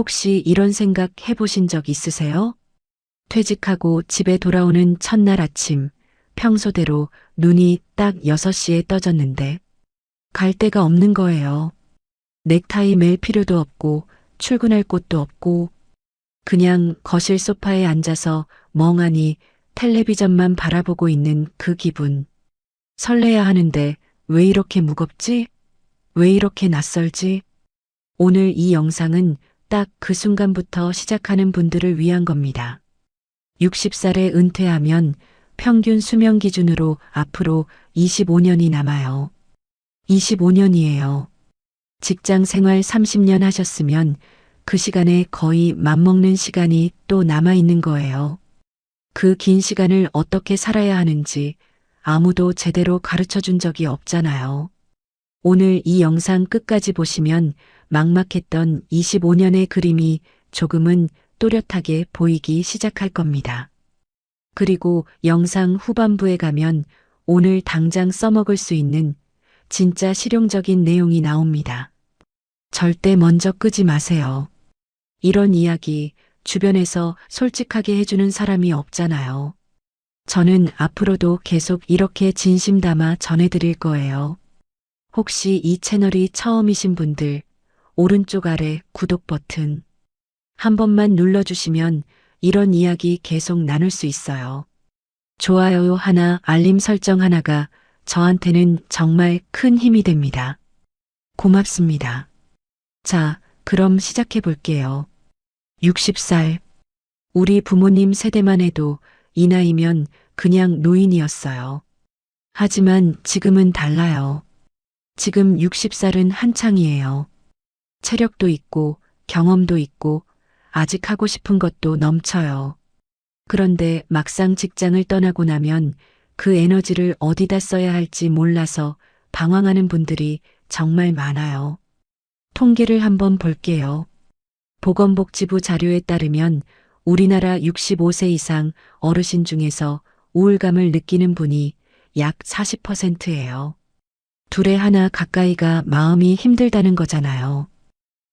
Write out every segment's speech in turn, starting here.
혹시 이런 생각 해보신 적 있으세요? 퇴직하고 집에 돌아오는 첫날 아침, 평소대로 눈이 딱 6시에 떠졌는데 갈 데가 없는 거예요. 넥타이 맬 필요도 없고 출근할 곳도 없고 그냥 거실 소파에 앉아서 멍하니 텔레비전만 바라보고 있는 그 기분. 설레야 하는데 왜 이렇게 무겁지? 왜 이렇게 낯설지? 오늘 이 영상은 딱 그 순간부터 시작하는 분들을 위한 겁니다. 60살에 은퇴하면 평균 수명 기준으로 앞으로 25년이 남아요. 25년이에요. 직장 생활 30년 하셨으면 그 시간에 거의 맞먹는 시간이 또 남아있는 거예요. 그 긴 시간을 어떻게 살아야 하는지 아무도 제대로 가르쳐 준 적이 없잖아요. 오늘 이 영상 끝까지 보시면 막막했던 25년의 그림이 조금은 또렷하게 보이기 시작할 겁니다. 그리고 영상 후반부에 가면 오늘 당장 써먹을 수 있는 진짜 실용적인 내용이 나옵니다. 절대 먼저 끄지 마세요. 이런 이야기 주변에서 솔직하게 해주는 사람이 없잖아요. 저는 앞으로도 계속 이렇게 진심 담아 전해드릴 거예요. 혹시 이 채널이 처음이신 분들, 오른쪽 아래 구독 버튼 한 번만 눌러주시면 이런 이야기 계속 나눌 수 있어요. 좋아요 하나, 알림 설정 하나가 저한테는 정말 큰 힘이 됩니다. 고맙습니다. 자, 그럼 시작해 볼게요. 60살. 우리 부모님 세대만 해도 이 나이면 그냥 노인이었어요. 하지만 지금은 달라요. 지금 60살은 한창이에요. 체력도 있고 경험도 있고 아직 하고 싶은 것도 넘쳐요. 그런데 막상 직장을 떠나고 나면 그 에너지를 어디다 써야 할지 몰라서 방황하는 분들이 정말 많아요. 통계를 한번 볼게요. 보건복지부 자료에 따르면 우리나라 65세 이상 어르신 중에서 우울감을 느끼는 분이 약 40%예요. 둘에 하나 가까이가 마음이 힘들다는 거잖아요.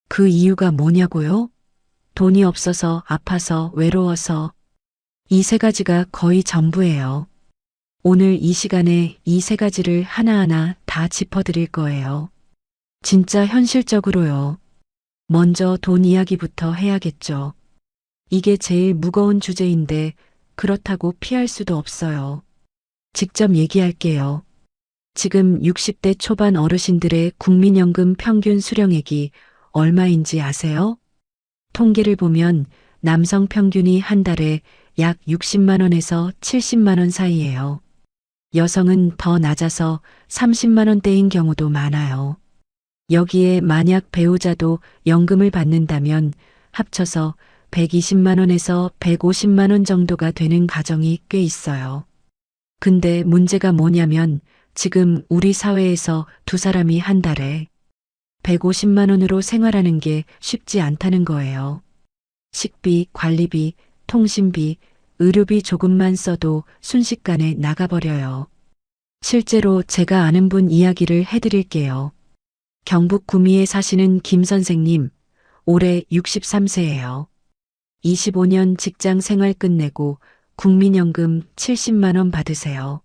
그 이유가 뭐냐고요? 돈이 없어서, 아파서, 외로워서. 이 세 가지가 거의 전부예요. 오늘 이 시간에 이 세 가지를 하나하나 다 짚어드릴 거예요. 진짜 현실적으로요. 먼저 돈 이야기부터 해야겠죠. 이게 제일 무거운 주제인데 그렇다고 피할 수도 없어요. 직접 얘기할게요. 지금 60대 초반 어르신들의 국민연금 평균 수령액이 얼마인지 아세요? 통계를 보면 남성 평균이 한 달에 약 60만 원에서 70만 원 사이예요. 여성은 더 낮아서 30만 원대인 경우도 많아요. 여기에 만약 배우자도 연금을 받는다면 합쳐서 120만 원에서 150만 원 정도가 되는 가정이 꽤 있어요. 근데 문제가 뭐냐면 지금 우리 사회에서 두 사람이 한 달에 150만 원으로 생활하는 게 쉽지 않다는 거예요. 식비, 관리비, 통신비, 의료비 조금만 써도 순식간에 나가버려요. 실제로 제가 아는 분 이야기를 해드릴게요. 경북 구미에 사시는 김 선생님, 올해 63세예요. 25년 직장 생활 끝내고 국민연금 70만 원 받으세요.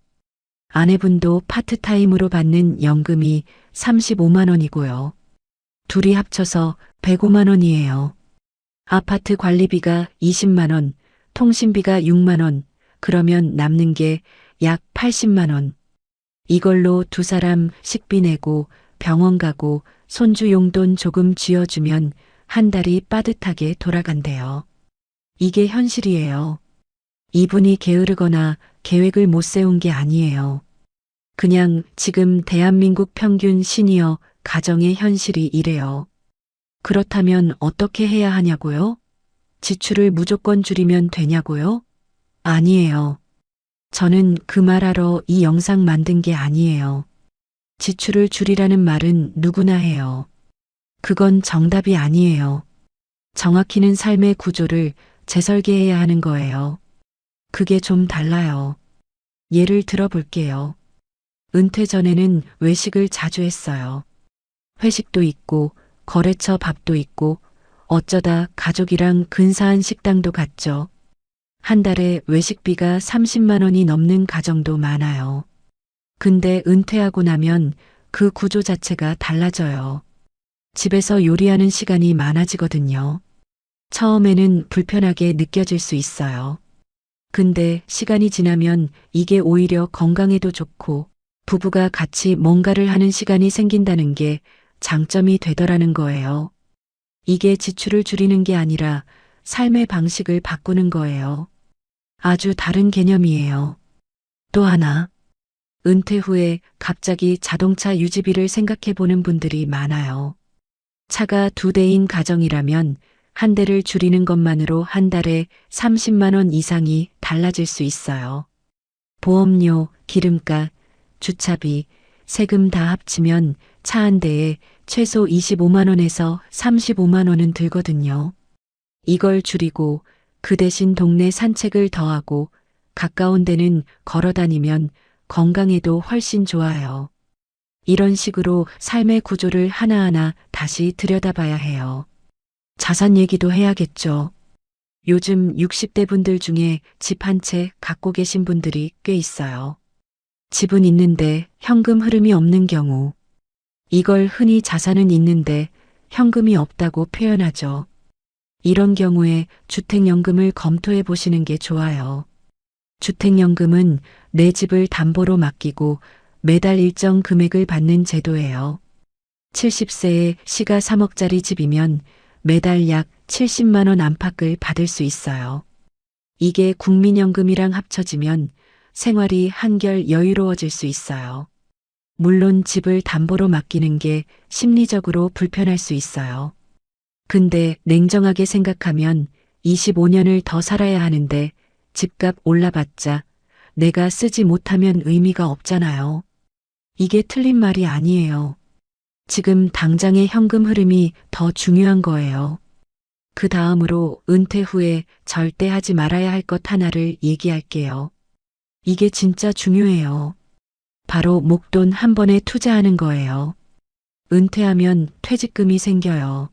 아내분도 파트타임으로 받는 연금이 35만 원이고요. 둘이 합쳐서 105만 원이에요. 아파트 관리비가 20만 원, 통신비가 6만 원, 그러면 남는 게 약 80만 원. 이걸로 두 사람 식비 내고 병원 가고 손주 용돈 조금 쥐어주면 한 달이 빠듯하게 돌아간대요. 이게 현실이에요. 이분이 게으르거나 계획을 못 세운 게 아니에요. 그냥 지금 대한민국 평균 시니어 가정의 현실이 이래요. 그렇다면 어떻게 해야 하냐고요? 지출을 무조건 줄이면 되냐고요? 아니에요. 저는 그 말하러 이 영상 만든 게 아니에요. 지출을 줄이라는 말은 누구나 해요. 그건 정답이 아니에요. 정확히는 삶의 구조를 재설계해야 하는 거예요. 그게 좀 달라요. 예를 들어 볼게요. 은퇴 전에는 외식을 자주 했어요. 회식도 있고 거래처 밥도 있고 어쩌다 가족이랑 근사한 식당도 갔죠. 한 달에 외식비가 30만 원이 넘는 가정도 많아요. 근데 은퇴하고 나면 그 구조 자체가 달라져요. 집에서 요리하는 시간이 많아지거든요. 처음에는 불편하게 느껴질 수 있어요. 근데 시간이 지나면 이게 오히려 건강에도 좋고 부부가 같이 뭔가를 하는 시간이 생긴다는 게 장점이 되더라는 거예요. 이게 지출을 줄이는 게 아니라 삶의 방식을 바꾸는 거예요. 아주 다른 개념이에요. 또 하나, 은퇴 후에 갑자기 자동차 유지비를 생각해 보는 분들이 많아요. 차가 2대인 가정이라면 한 대를 줄이는 것만으로 한 달에 30만 원 이상이 달라질 수 있어요. 보험료, 기름값, 주차비, 세금 다 합치면 차 한 대에 최소 25만 원에서 35만 원은 들거든요. 이걸 줄이고 그 대신 동네 산책을 더하고 가까운 데는 걸어 다니면 건강에도 훨씬 좋아요. 이런 식으로 삶의 구조를 하나하나 다시 들여다봐야 해요. 자산 얘기도 해야겠죠. 요즘 60대 분들 중에 집 한 채 갖고 계신 분들이 꽤 있어요. 집은 있는데 현금 흐름이 없는 경우. 이걸 흔히 자산은 있는데 현금이 없다고 표현하죠. 이런 경우에 주택연금을 검토해 보시는 게 좋아요. 주택연금은 내 집을 담보로 맡기고 매달 일정 금액을 받는 제도예요. 70세에 시가 3억짜리 집이면 매달 약 70만 원 안팎을 받을 수 있어요. 이게 국민연금이랑 합쳐지면 생활이 한결 여유로워질 수 있어요. 물론 집을 담보로 맡기는 게 심리적으로 불편할 수 있어요. 근데 냉정하게 생각하면 25년을 더 살아야 하는데 집값 올라봤자 내가 쓰지 못하면 의미가 없잖아요. 이게 틀린 말이 아니에요. 지금 당장의 현금 흐름이 더 중요한 거예요. 그 다음으로 은퇴 후에 절대 하지 말아야 할 것 하나를 얘기할게요. 이게 진짜 중요해요. 바로 목돈 한 번에 투자하는 거예요. 은퇴하면 퇴직금이 생겨요.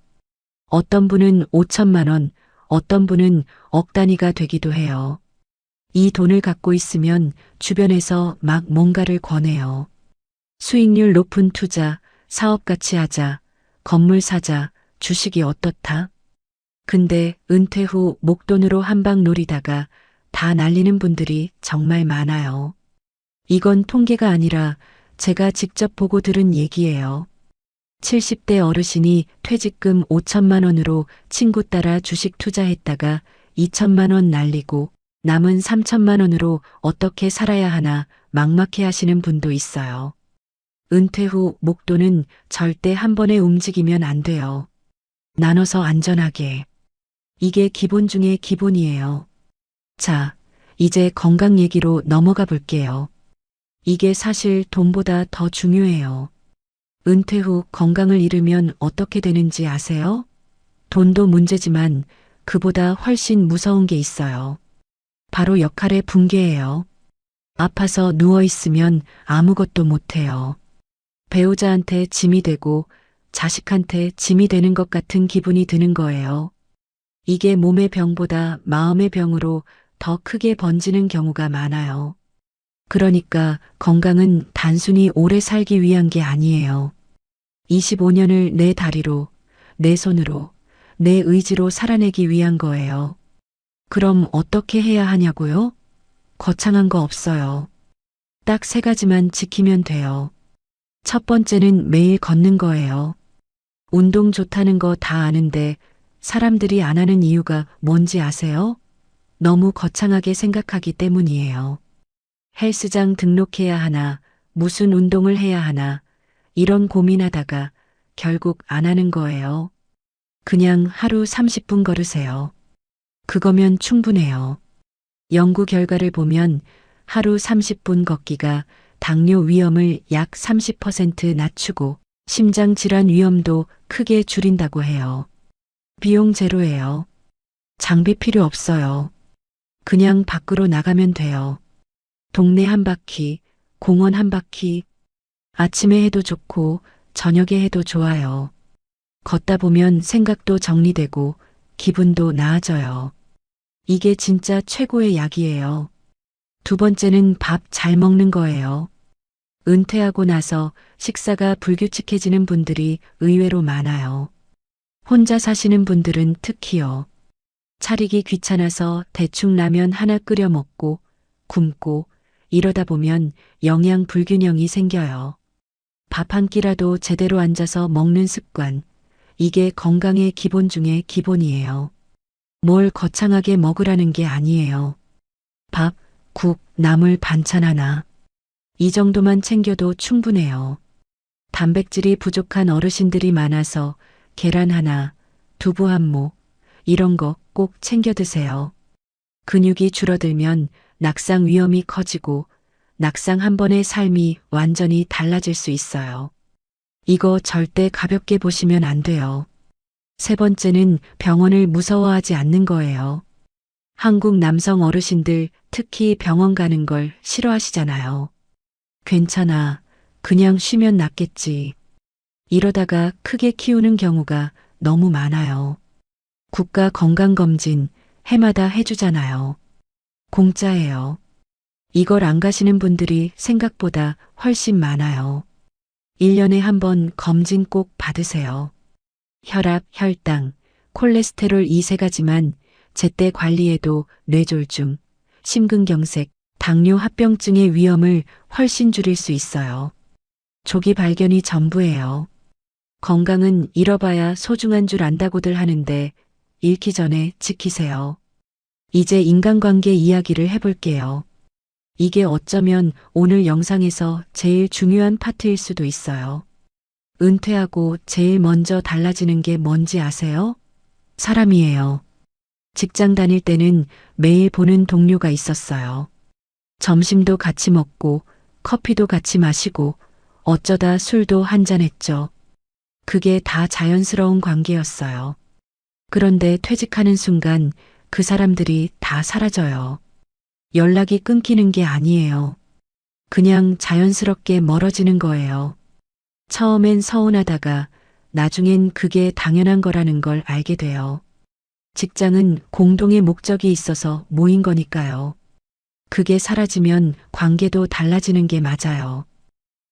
어떤 분은 5천만 원, 어떤 분은 억 단위가 되기도 해요. 이 돈을 갖고 있으면 주변에서 막 뭔가를 권해요. 수익률 높은 투자, 사업 같이 하자, 건물 사자, 주식이 어떻다? 근데 은퇴 후 목돈으로 한 방 노리다가 다 날리는 분들이 정말 많아요. 이건 통계가 아니라 제가 직접 보고 들은 얘기예요. 70대 어르신이 퇴직금 5천만 원으로 친구 따라 주식 투자했다가 2천만 원 날리고 남은 3천만 원으로 어떻게 살아야 하나 막막해 하시는 분도 있어요. 은퇴 후 목돈은 절대 한 번에 움직이면 안 돼요. 나눠서 안전하게. 이게 기본 중에 기본이에요. 자, 이제 건강 얘기로 넘어가 볼게요. 이게 사실 돈보다 더 중요해요. 은퇴 후 건강을 잃으면 어떻게 되는지 아세요? 돈도 문제지만 그보다 훨씬 무서운 게 있어요. 바로 역할의 붕괴예요. 아파서 누워있으면 아무것도 못해요. 배우자한테 짐이 되고 자식한테 짐이 되는 것 같은 기분이 드는 거예요. 이게 몸의 병보다 마음의 병으로 더 크게 번지는 경우가 많아요. 그러니까 건강은 단순히 오래 살기 위한 게 아니에요. 25년을 내 다리로, 내 손으로, 내 의지로 살아내기 위한 거예요. 그럼 어떻게 해야 하냐고요? 거창한 거 없어요. 딱 3가지만 지키면 돼요. 첫 번째는 매일 걷는 거예요. 운동 좋다는 거 다 아는데 사람들이 안 하는 이유가 뭔지 아세요? 너무 거창하게 생각하기 때문이에요. 헬스장 등록해야 하나, 무슨 운동을 해야 하나, 이런 고민하다가 결국 안 하는 거예요. 그냥 하루 30분 걸으세요. 그거면 충분해요. 연구 결과를 보면 하루 30분 걷기가 당뇨 위험을 약 30% 낮추고 심장 질환 위험도 크게 줄인다고 해요. 비용 제로예요. 장비 필요 없어요. 그냥 밖으로 나가면 돼요. 동네 한 바퀴, 공원 한 바퀴, 아침에 해도 좋고 저녁에 해도 좋아요. 걷다 보면 생각도 정리되고 기분도 나아져요. 이게 진짜 최고의 약이에요. 두 번째는 밥 잘 먹는 거예요. 은퇴하고 나서 식사가 불규칙해지는 분들이 의외로 많아요. 혼자 사시는 분들은 특히요. 차리기 귀찮아서 대충 라면 하나 끓여 먹고 굶고 이러다 보면 영양 불균형이 생겨요. 밥 한 끼라도 제대로 앉아서 먹는 습관. 이게 건강의 기본 중에 기본이에요. 뭘 거창하게 먹으라는 게 아니에요. 밥, 국, 나물, 반찬 하나. 이 정도만 챙겨도 충분해요. 단백질이 부족한 어르신들이 많아서 계란 하나, 두부 한 모, 이런 거 꼭 챙겨 드세요. 근육이 줄어들면 낙상 위험이 커지고 낙상 한 번의 삶이 완전히 달라질 수 있어요. 이거 절대 가볍게 보시면 안 돼요. 세 번째는 병원을 무서워하지 않는 거예요. 한국 남성 어르신들 특히 병원 가는 걸 싫어하시잖아요. 괜찮아. 그냥 쉬면 낫겠지. 이러다가 크게 키우는 경우가 너무 많아요. 국가 건강검진 해마다 해주잖아요. 공짜예요. 이걸 안 가시는 분들이 생각보다 훨씬 많아요. 1년에 한 번 검진 꼭 받으세요. 혈압, 혈당, 콜레스테롤 이 세 가지만 제때 관리해도 뇌졸중, 심근경색, 당뇨 합병증의 위험을 훨씬 줄일 수 있어요. 조기 발견이 전부예요. 건강은 잃어봐야 소중한 줄 안다고들 하는데 잃기 전에 지키세요. 이제 인간관계 이야기를 해볼게요. 이게 어쩌면 오늘 영상에서 제일 중요한 파트일 수도 있어요. 은퇴하고 제일 먼저 달라지는 게 뭔지 아세요? 사람이에요. 직장 다닐 때는 매일 보는 동료가 있었어요. 점심도 같이 먹고 커피도 같이 마시고 어쩌다 술도 한잔했죠. 그게 다 자연스러운 관계였어요. 그런데 퇴직하는 순간 그 사람들이 다 사라져요. 연락이 끊기는 게 아니에요. 그냥 자연스럽게 멀어지는 거예요. 처음엔 서운하다가 나중엔 그게 당연한 거라는 걸 알게 돼요. 직장은 공동의 목적이 있어서 모인 거니까요. 그게 사라지면 관계도 달라지는 게 맞아요.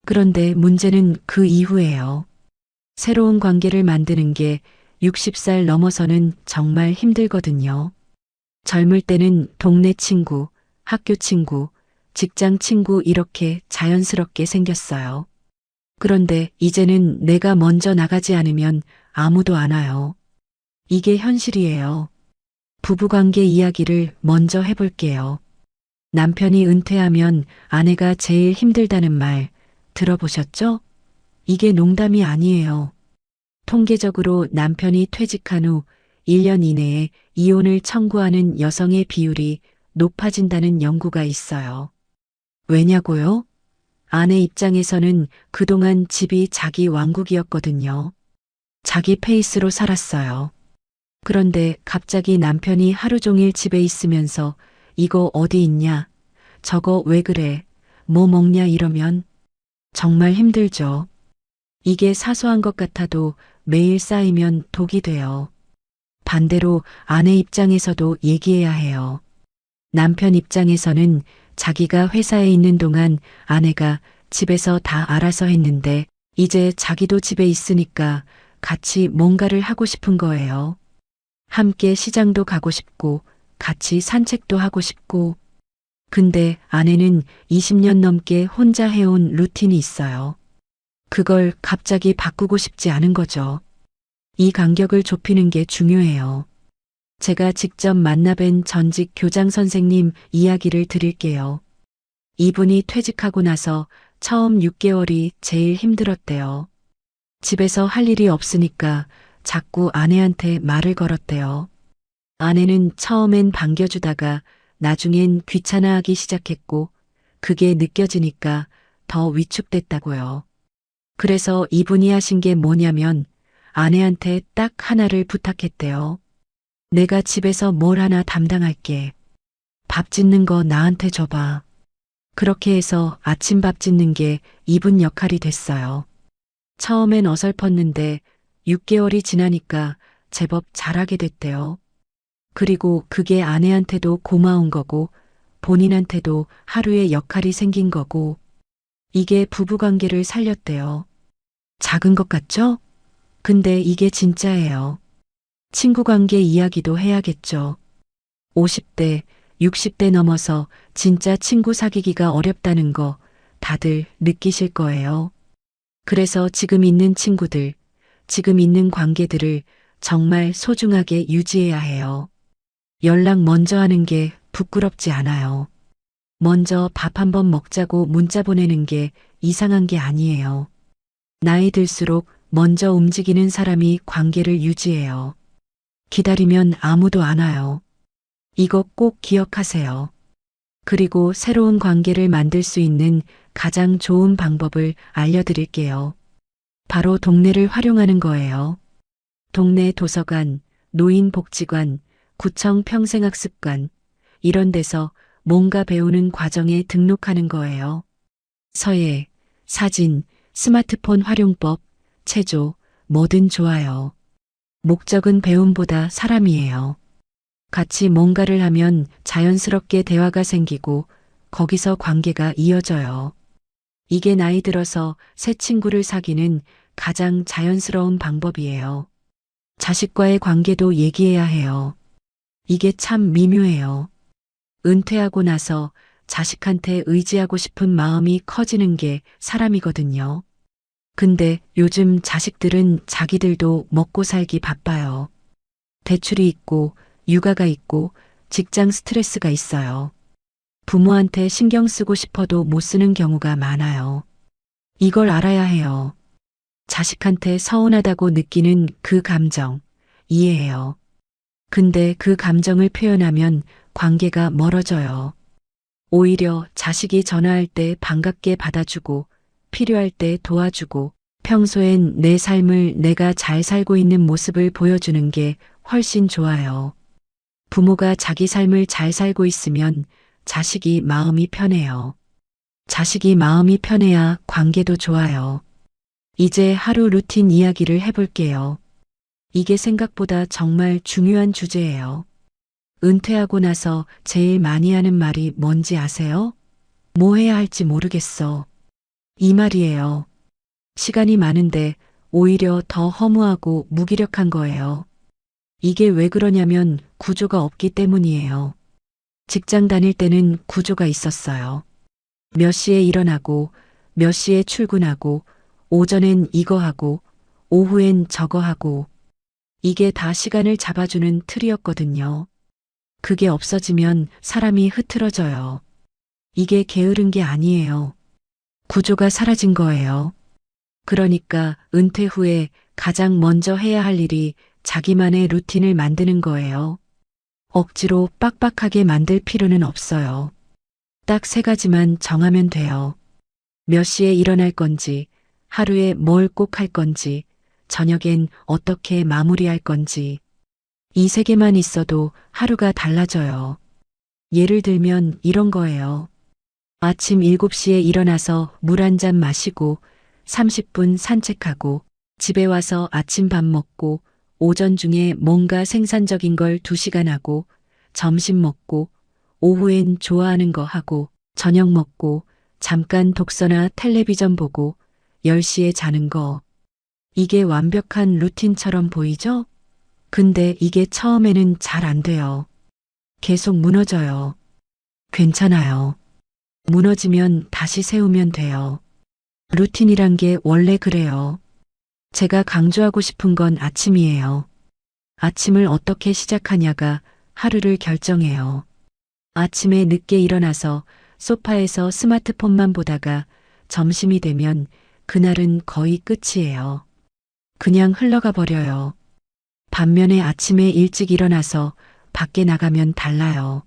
그런데 문제는 그 이후예요. 새로운 관계를 만드는 게 60살 넘어서는 정말 힘들거든요. 젊을 때는 동네 친구, 학교 친구, 직장 친구 이렇게 자연스럽게 생겼어요. 그런데 이제는 내가 먼저 나가지 않으면 아무도 안 와요. 이게 현실이에요. 부부관계 이야기를 먼저 해볼게요. 남편이 은퇴하면 아내가 제일 힘들다는 말 들어보셨죠? 이게 농담이 아니에요. 통계적으로 남편이 퇴직한 후 1년 이내에 이혼을 청구하는 여성의 비율이 높아진다는 연구가 있어요. 왜냐고요? 아내 입장에서는 그동안 집이 자기 왕국이었거든요. 자기 페이스로 살았어요. 그런데 갑자기 남편이 하루 종일 집에 있으면서 이거 어디 있냐? 저거 왜 그래? 뭐 먹냐 이러면 정말 힘들죠. 이게 사소한 것 같아도 매일 쌓이면 독이 돼요. 반대로 아내 입장에서도 얘기해야 해요. 남편 입장에서는 자기가 회사에 있는 동안 아내가 집에서 다 알아서 했는데 이제 자기도 집에 있으니까 같이 뭔가를 하고 싶은 거예요. 함께 시장도 가고 싶고 같이 산책도 하고 싶고. 근데 아내는 20년 넘게 혼자 해온 루틴이 있어요. 그걸 갑자기 바꾸고 싶지 않은 거죠. 이 간격을 좁히는 게 중요해요. 제가 직접 만나뵌 전직 교장 선생님 이야기를 드릴게요. 이분이 퇴직하고 나서 처음 6개월이 제일 힘들었대요. 집에서 할 일이 없으니까 자꾸 아내한테 말을 걸었대요. 아내는 처음엔 반겨주다가 나중엔 귀찮아하기 시작했고 그게 느껴지니까 더 위축됐다고요. 그래서 이분이 하신 게 뭐냐면 아내한테 딱 하나를 부탁했대요. 내가 집에서 뭘 하나 담당할게. 밥 짓는 거 나한테 줘봐. 그렇게 해서 아침밥 짓는 게 이분 역할이 됐어요. 처음엔 어설펐는데 6개월이 지나니까 제법 잘하게 됐대요. 그리고 그게 아내한테도 고마운 거고 본인한테도 하루의 역할이 생긴 거고 이게 부부관계를 살렸대요. 작은 것 같죠? 근데 이게 진짜예요. 친구관계 이야기도 해야겠죠. 50대, 60대 넘어서 진짜 친구 사귀기가 어렵다는 거 다들 느끼실 거예요. 그래서 지금 있는 친구들, 지금 있는 관계들을 정말 소중하게 유지해야 해요. 연락 먼저 하는 게 부끄럽지 않아요. 먼저 밥 한번 먹자고 문자 보내는 게 이상한 게 아니에요. 나이 들수록 먼저 움직이는 사람이 관계를 유지해요. 기다리면 아무도 안 와요. 이거 꼭 기억하세요. 그리고 새로운 관계를 만들 수 있는 가장 좋은 방법을 알려드릴게요. 바로 동네를 활용하는 거예요. 동네 도서관, 노인복지관, 구청 평생학습관, 이런 데서 뭔가 배우는 과정에 등록하는 거예요. 서예, 사진, 스마트폰 활용법, 체조, 뭐든 좋아요. 목적은 배움보다 사람이에요. 같이 뭔가를 하면 자연스럽게 대화가 생기고 거기서 관계가 이어져요. 이게 나이 들어서 새 친구를 사귀는 가장 자연스러운 방법이에요. 자식과의 관계도 얘기해야 해요. 이게 참 미묘해요. 은퇴하고 나서 자식한테 의지하고 싶은 마음이 커지는 게 사람이거든요. 근데 요즘 자식들은 자기들도 먹고 살기 바빠요. 대출이 있고, 육아가 있고, 직장 스트레스가 있어요. 부모한테 신경 쓰고 싶어도 못 쓰는 경우가 많아요. 이걸 알아야 해요. 자식한테 서운하다고 느끼는 그 감정, 이해해요. 근데 그 감정을 표현하면 관계가 멀어져요. 오히려 자식이 전화할 때 반갑게 받아주고 필요할 때 도와주고 평소엔 내 삶을 내가 잘 살고 있는 모습을 보여주는 게 훨씬 좋아요. 부모가 자기 삶을 잘 살고 있으면 자식이 마음이 편해요. 자식이 마음이 편해야 관계도 좋아요. 이제 하루 루틴 이야기를 해볼게요. 이게 생각보다 정말 중요한 주제예요. 은퇴하고 나서 제일 많이 하는 말이 뭔지 아세요? 뭐 해야 할지 모르겠어. 이 말이에요. 시간이 많은데 오히려 더 허무하고 무기력한 거예요. 이게 왜 그러냐면 구조가 없기 때문이에요. 직장 다닐 때는 구조가 있었어요. 몇 시에 일어나고, 몇 시에 출근하고, 오전엔 이거 하고, 오후엔 저거 하고, 이게 다 시간을 잡아주는 틀이었거든요. 그게 없어지면 사람이 흐트러져요. 이게 게으른 게 아니에요. 구조가 사라진 거예요. 그러니까 은퇴 후에 가장 먼저 해야 할 일이 자기만의 루틴을 만드는 거예요. 억지로 빡빡하게 만들 필요는 없어요. 딱 3가지만 정하면 돼요. 몇 시에 일어날 건지, 하루에 뭘 꼭 할 건지, 저녁엔 어떻게 마무리할 건지. 이 3개만 있어도 하루가 달라져요. 예를 들면 이런 거예요. 아침 7시에 일어나서 물 한 잔 마시고 30분 산책하고 집에 와서 아침 밥 먹고 오전 중에 뭔가 생산적인 걸 2시간 하고 점심 먹고 오후엔 좋아하는 거 하고 저녁 먹고 잠깐 독서나 텔레비전 보고 10시에 자는 거. 이게 완벽한 루틴처럼 보이죠? 근데 이게 처음에는 잘 안 돼요. 계속 무너져요. 괜찮아요. 무너지면 다시 세우면 돼요. 루틴이란 게 원래 그래요. 제가 강조하고 싶은 건 아침이에요. 아침을 어떻게 시작하냐가 하루를 결정해요. 아침에 늦게 일어나서 소파에서 스마트폰만 보다가 점심이 되면 그날은 거의 끝이에요. 그냥 흘러가 버려요. 반면에 아침에 일찍 일어나서 밖에 나가면 달라요.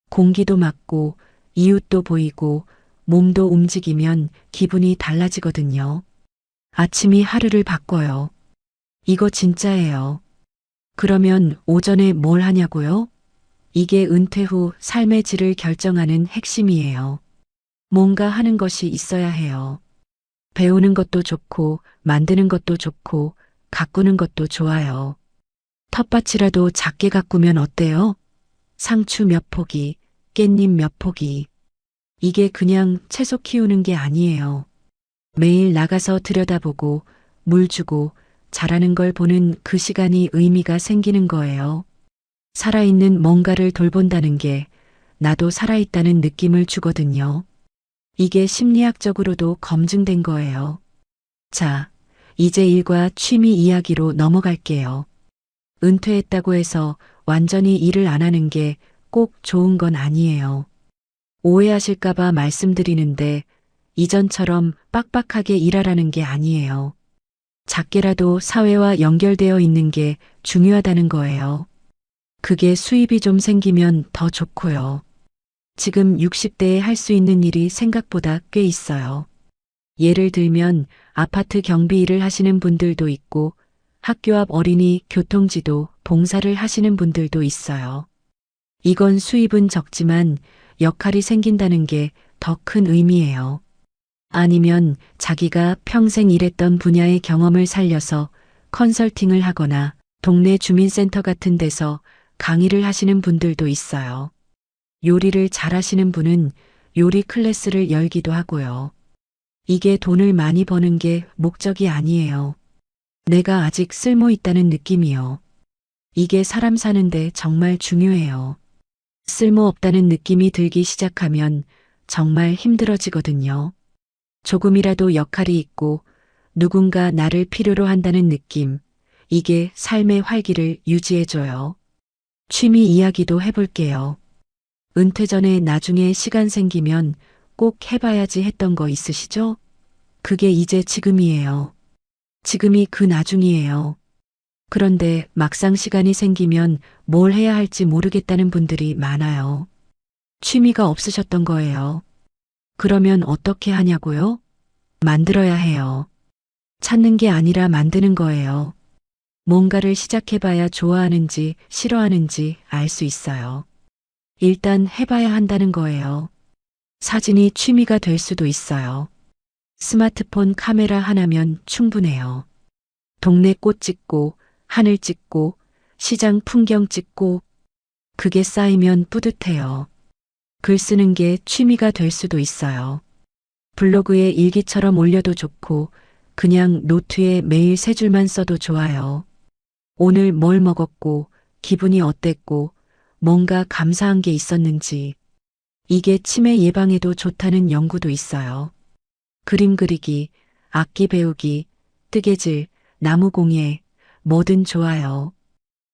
공기도 맞고 이웃도 보이고 몸도 움직이면 기분이 달라지거든요. 아침이 하루를 바꿔요. 이거 진짜예요. 그러면 오전에 뭘 하냐고요? 이게 은퇴 후 삶의 질을 결정하는 핵심이에요. 뭔가 하는 것이 있어야 해요. 배우는 것도 좋고, 만드는 것도 좋고, 가꾸는 것도 좋아요. 텃밭이라도 작게 가꾸면 어때요? 상추 몇 포기, 깻잎 몇 포기. 이게 그냥 채소 키우는 게 아니에요. 매일 나가서 들여다보고 물 주고 자라는 걸 보는 그 시간이 의미가 생기는 거예요. 살아있는 뭔가를 돌본다는 게 나도 살아있다는 느낌을 주거든요. 이게 심리학적으로도 검증된 거예요. 자, 이제 일과 취미 이야기로 넘어갈게요. 은퇴했다고 해서 완전히 일을 안 하는 게 꼭 좋은 건 아니에요. 오해하실까봐 말씀드리는데 이전처럼 빡빡하게 일하라는 게 아니에요. 작게라도 사회와 연결되어 있는 게 중요하다는 거예요. 그게 수입이 좀 생기면 더 좋고요. 지금 60대에 할 수 있는 일이 생각보다 꽤 있어요. 예를 들면 아파트 경비 일을 하시는 분들도 있고 학교 앞 어린이 교통지도 봉사를 하시는 분들도 있어요. 이건 수입은 적지만 역할이 생긴다는 게 더 큰 의미예요. 아니면 자기가 평생 일했던 분야의 경험을 살려서 컨설팅을 하거나 동네 주민센터 같은 데서 강의를 하시는 분들도 있어요. 요리를 잘하시는 분은 요리 클래스를 열기도 하고요. 이게 돈을 많이 버는 게 목적이 아니에요. 내가 아직 쓸모 있다는 느낌이요. 이게 사람 사는데 정말 중요해요. 쓸모 없다는 느낌이 들기 시작하면 정말 힘들어지거든요. 조금이라도 역할이 있고 누군가 나를 필요로 한다는 느낌, 이게 삶의 활기를 유지해줘요. 취미 이야기도 해볼게요. 은퇴 전에 나중에 시간 생기면 꼭 해봐야지 했던 거 있으시죠? 그게 이제 지금이에요. 지금이 그 나중이에요. 그런데 막상 시간이 생기면 뭘 해야 할지 모르겠다는 분들이 많아요. 취미가 없으셨던 거예요. 그러면 어떻게 하냐고요? 만들어야 해요. 찾는 게 아니라 만드는 거예요. 뭔가를 시작해봐야 좋아하는지 싫어하는지 알 수 있어요. 일단 해봐야 한다는 거예요. 사진이 취미가 될 수도 있어요. 스마트폰 카메라 하나면 충분해요. 동네 꽃 찍고, 하늘 찍고, 시장 풍경 찍고, 그게 쌓이면 뿌듯해요. 글 쓰는 게 취미가 될 수도 있어요. 블로그에 일기처럼 올려도 좋고, 그냥 노트에 매일 세 줄만 써도 좋아요. 오늘 뭘 먹었고, 기분이 어땠고, 뭔가 감사한 게 있었는지. 이게 치매 예방에도 좋다는 연구도 있어요. 그림 그리기, 악기 배우기, 뜨개질, 나무 공예, 뭐든 좋아요.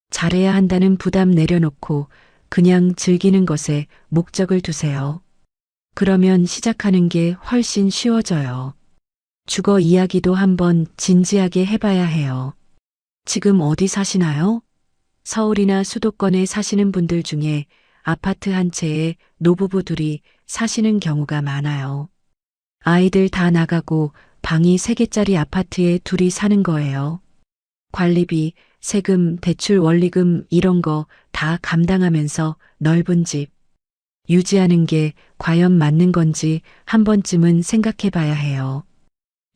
잘해야 한다는 부담 내려놓고 그냥 즐기는 것에 목적을 두세요. 그러면 시작하는 게 훨씬 쉬워져요. 주거 이야기도 한번 진지하게 해봐야 해요. 지금 어디 사시나요? 서울이나 수도권에 사시는 분들 중에 아파트 한 채에 노부부 둘이 사시는 경우가 많아요. 아이들 다 나가고 방이 3개짜리 아파트에 둘이 사는 거예요. 관리비, 세금, 대출 원리금 이런 거 다 감당하면서 넓은 집 유지하는 게 과연 맞는 건지 한 번쯤은 생각해 봐야 해요.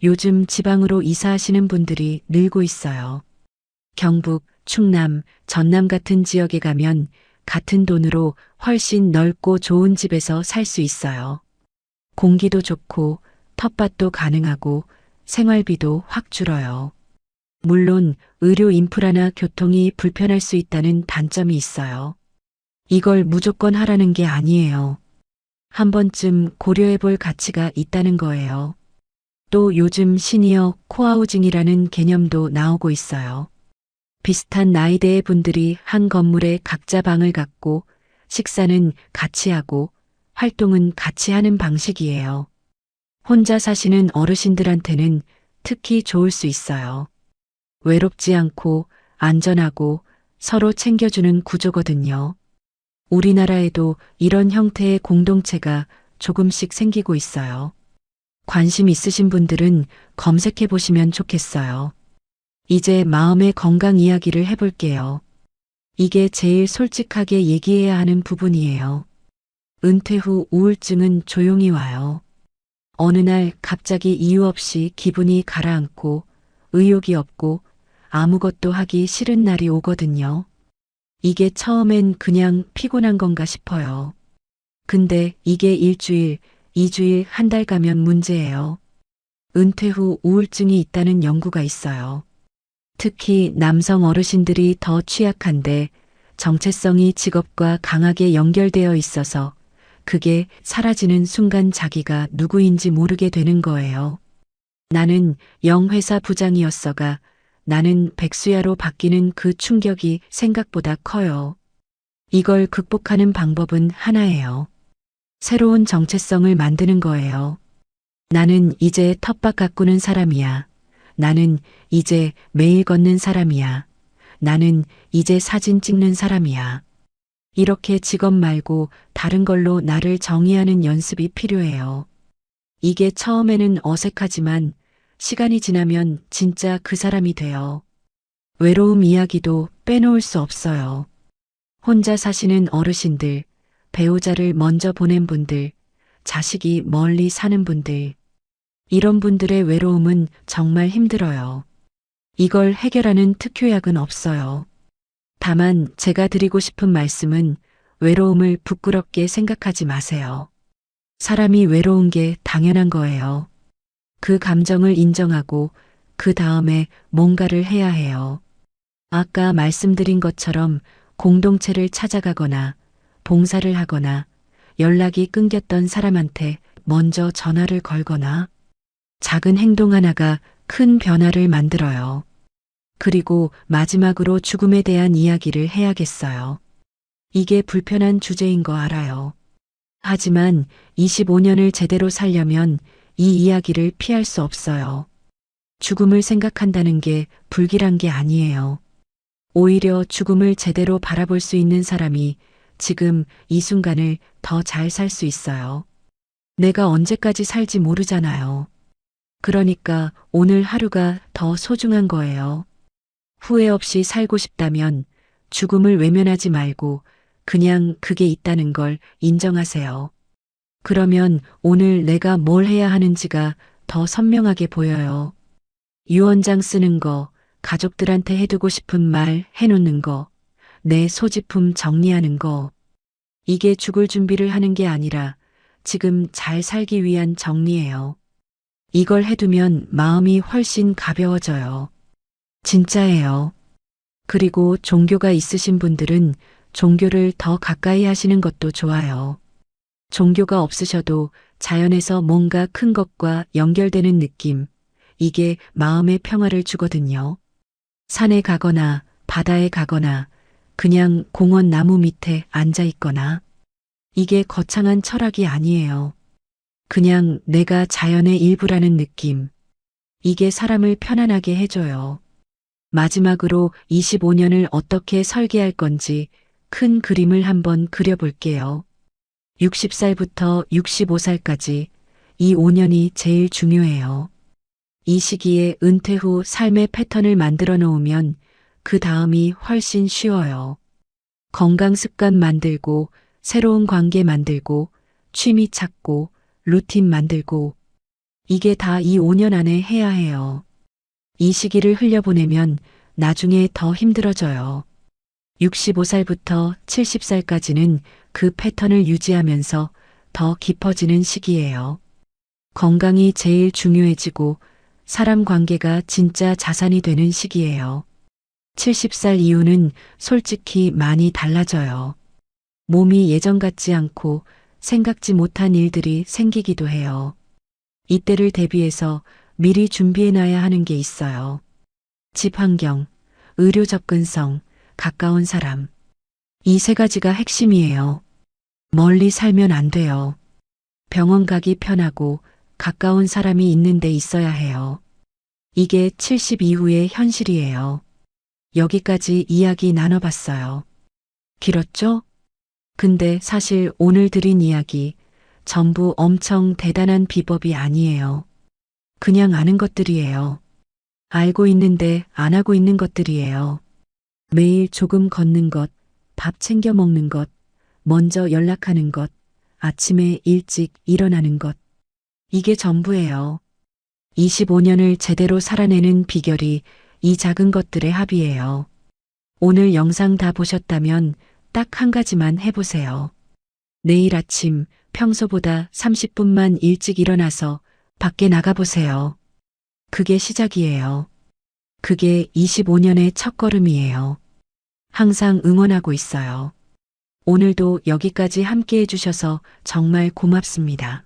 요즘 지방으로 이사하시는 분들이 늘고 있어요. 경북, 충남, 전남 같은 지역에 가면 같은 돈으로 훨씬 넓고 좋은 집에서 살 수 있어요. 공기도 좋고 텃밭도 가능하고 생활비도 확 줄어요. 물론 의료 인프라나 교통이 불편할 수 있다는 단점이 있어요. 이걸 무조건 하라는 게 아니에요. 한 번쯤 고려해 볼 가치가 있다는 거예요. 또 요즘 시니어 코하우징이라는 개념도 나오고 있어요. 비슷한 나이대의 분들이 한 건물에 각자 방을 갖고 식사는 같이 하고 활동은 같이 하는 방식이에요. 혼자 사시는 어르신들한테는 특히 좋을 수 있어요. 외롭지 않고 안전하고 서로 챙겨주는 구조거든요. 우리나라에도 이런 형태의 공동체가 조금씩 생기고 있어요. 관심 있으신 분들은 검색해 보시면 좋겠어요. 이제 마음의 건강 이야기를 해볼게요. 이게 제일 솔직하게 얘기해야 하는 부분이에요. 은퇴 후 우울증은 조용히 와요. 어느 날 갑자기 이유 없이 기분이 가라앉고 의욕이 없고 아무것도 하기 싫은 날이 오거든요. 이게 처음엔 그냥 피곤한 건가 싶어요. 근데 이게 일주일, 2주일, 한 달 가면 문제예요. 은퇴 후 우울증이 있다는 연구가 있어요. 특히 남성 어르신들이 더 취약한데 정체성이 직업과 강하게 연결되어 있어서 그게 사라지는 순간 자기가 누구인지 모르게 되는 거예요. 나는 영회사 부장이었어가 나는 백수야로 바뀌는 그 충격이 생각보다 커요. 이걸 극복하는 방법은 하나예요. 새로운 정체성을 만드는 거예요. 나는 이제 텃밭 가꾸는 사람이야. 나는 이제 매일 걷는 사람이야. 나는 이제 사진 찍는 사람이야. 이렇게 직업 말고 다른 걸로 나를 정의하는 연습이 필요해요. 이게 처음에는 어색하지만 시간이 지나면 진짜 그 사람이 돼요. 외로움 이야기도 빼놓을 수 없어요. 혼자 사시는 어르신들, 배우자를 먼저 보낸 분들, 자식이 멀리 사는 분들. 이런 분들의 외로움은 정말 힘들어요. 이걸 해결하는 특효약은 없어요. 다만 제가 드리고 싶은 말씀은 외로움을 부끄럽게 생각하지 마세요. 사람이 외로운 게 당연한 거예요. 그 감정을 인정하고 그 다음에 뭔가를 해야 해요. 아까 말씀드린 것처럼 공동체를 찾아가거나 봉사를 하거나 연락이 끊겼던 사람한테 먼저 전화를 걸거나 작은 행동 하나가 큰 변화를 만들어요. 그리고 마지막으로 죽음에 대한 이야기를 해야겠어요. 이게 불편한 주제인 거 알아요. 하지만 25년을 제대로 살려면 이 이야기를 피할 수 없어요. 죽음을 생각한다는 게 불길한 게 아니에요. 오히려 죽음을 제대로 바라볼 수 있는 사람이 지금 이 순간을 더 잘 살 수 있어요. 내가 언제까지 살지 모르잖아요. 그러니까 오늘 하루가 더 소중한 거예요. 후회 없이 살고 싶다면 죽음을 외면하지 말고 그냥 그게 있다는 걸 인정하세요. 그러면 오늘 내가 뭘 해야 하는지가 더 선명하게 보여요. 유언장 쓰는 거, 가족들한테 해두고 싶은 말 해놓는 거, 내 소지품 정리하는 거. 이게 죽을 준비를 하는 게 아니라 지금 잘 살기 위한 정리예요. 이걸 해두면 마음이 훨씬 가벼워져요. 진짜예요. 그리고 종교가 있으신 분들은 종교를 더 가까이 하시는 것도 좋아요. 종교가 없으셔도 자연에서 뭔가 큰 것과 연결되는 느낌, 이게 마음의 평화를 주거든요. 산에 가거나 바다에 가거나 그냥 공원 나무 밑에 앉아 있거나 이게 거창한 철학이 아니에요. 그냥 내가 자연의 일부라는 느낌. 이게 사람을 편안하게 해줘요. 마지막으로 25년을 어떻게 설계할 건지 큰 그림을 한번 그려볼게요. 60살부터 65살까지 이 5년이 제일 중요해요. 이 시기에 은퇴 후 삶의 패턴을 만들어 놓으면 그 다음이 훨씬 쉬워요. 건강 습관 만들고 새로운 관계 만들고 취미 찾고 루틴 만들고 이게 다 이 5년 안에 해야 해요. 이 시기를 흘려보내면 나중에 더 힘들어져요. 65살부터 70살까지는 그 패턴을 유지하면서 더 깊어지는 시기예요. 건강이 제일 중요해지고 사람 관계가 진짜 자산이 되는 시기예요. 70살 이후는 솔직히 많이 달라져요. 몸이 예전 같지 않고 생각지 못한 일들이 생기기도 해요. 이때를 대비해서 미리 준비해놔야 하는 게 있어요. 집 환경, 의료 접근성, 가까운 사람. 이 세 가지가 핵심이에요. 멀리 살면 안 돼요. 병원 가기 편하고 가까운 사람이 있는 데 있어야 해요. 이게 70 이후의 현실이에요. 여기까지 이야기 나눠봤어요. 길었죠? 근데 사실 오늘 드린 이야기 전부 엄청 대단한 비법이 아니에요. 그냥 아는 것들이에요. 알고 있는데 안 하고 있는 것들이에요. 매일 조금 걷는 것, 밥 챙겨 먹는 것, 먼저 연락하는 것, 아침에 일찍 일어나는 것. 이게 전부예요. 25년을 제대로 살아내는 비결이 이 작은 것들의 합이에요. 오늘 영상 다 보셨다면 딱 한 가지만 해보세요. 내일 아침 평소보다 30분만 일찍 일어나서 밖에 나가보세요. 그게 시작이에요. 그게 25년의 첫걸음이에요. 항상 응원하고 있어요. 오늘도 여기까지 함께 해주셔서 정말 고맙습니다.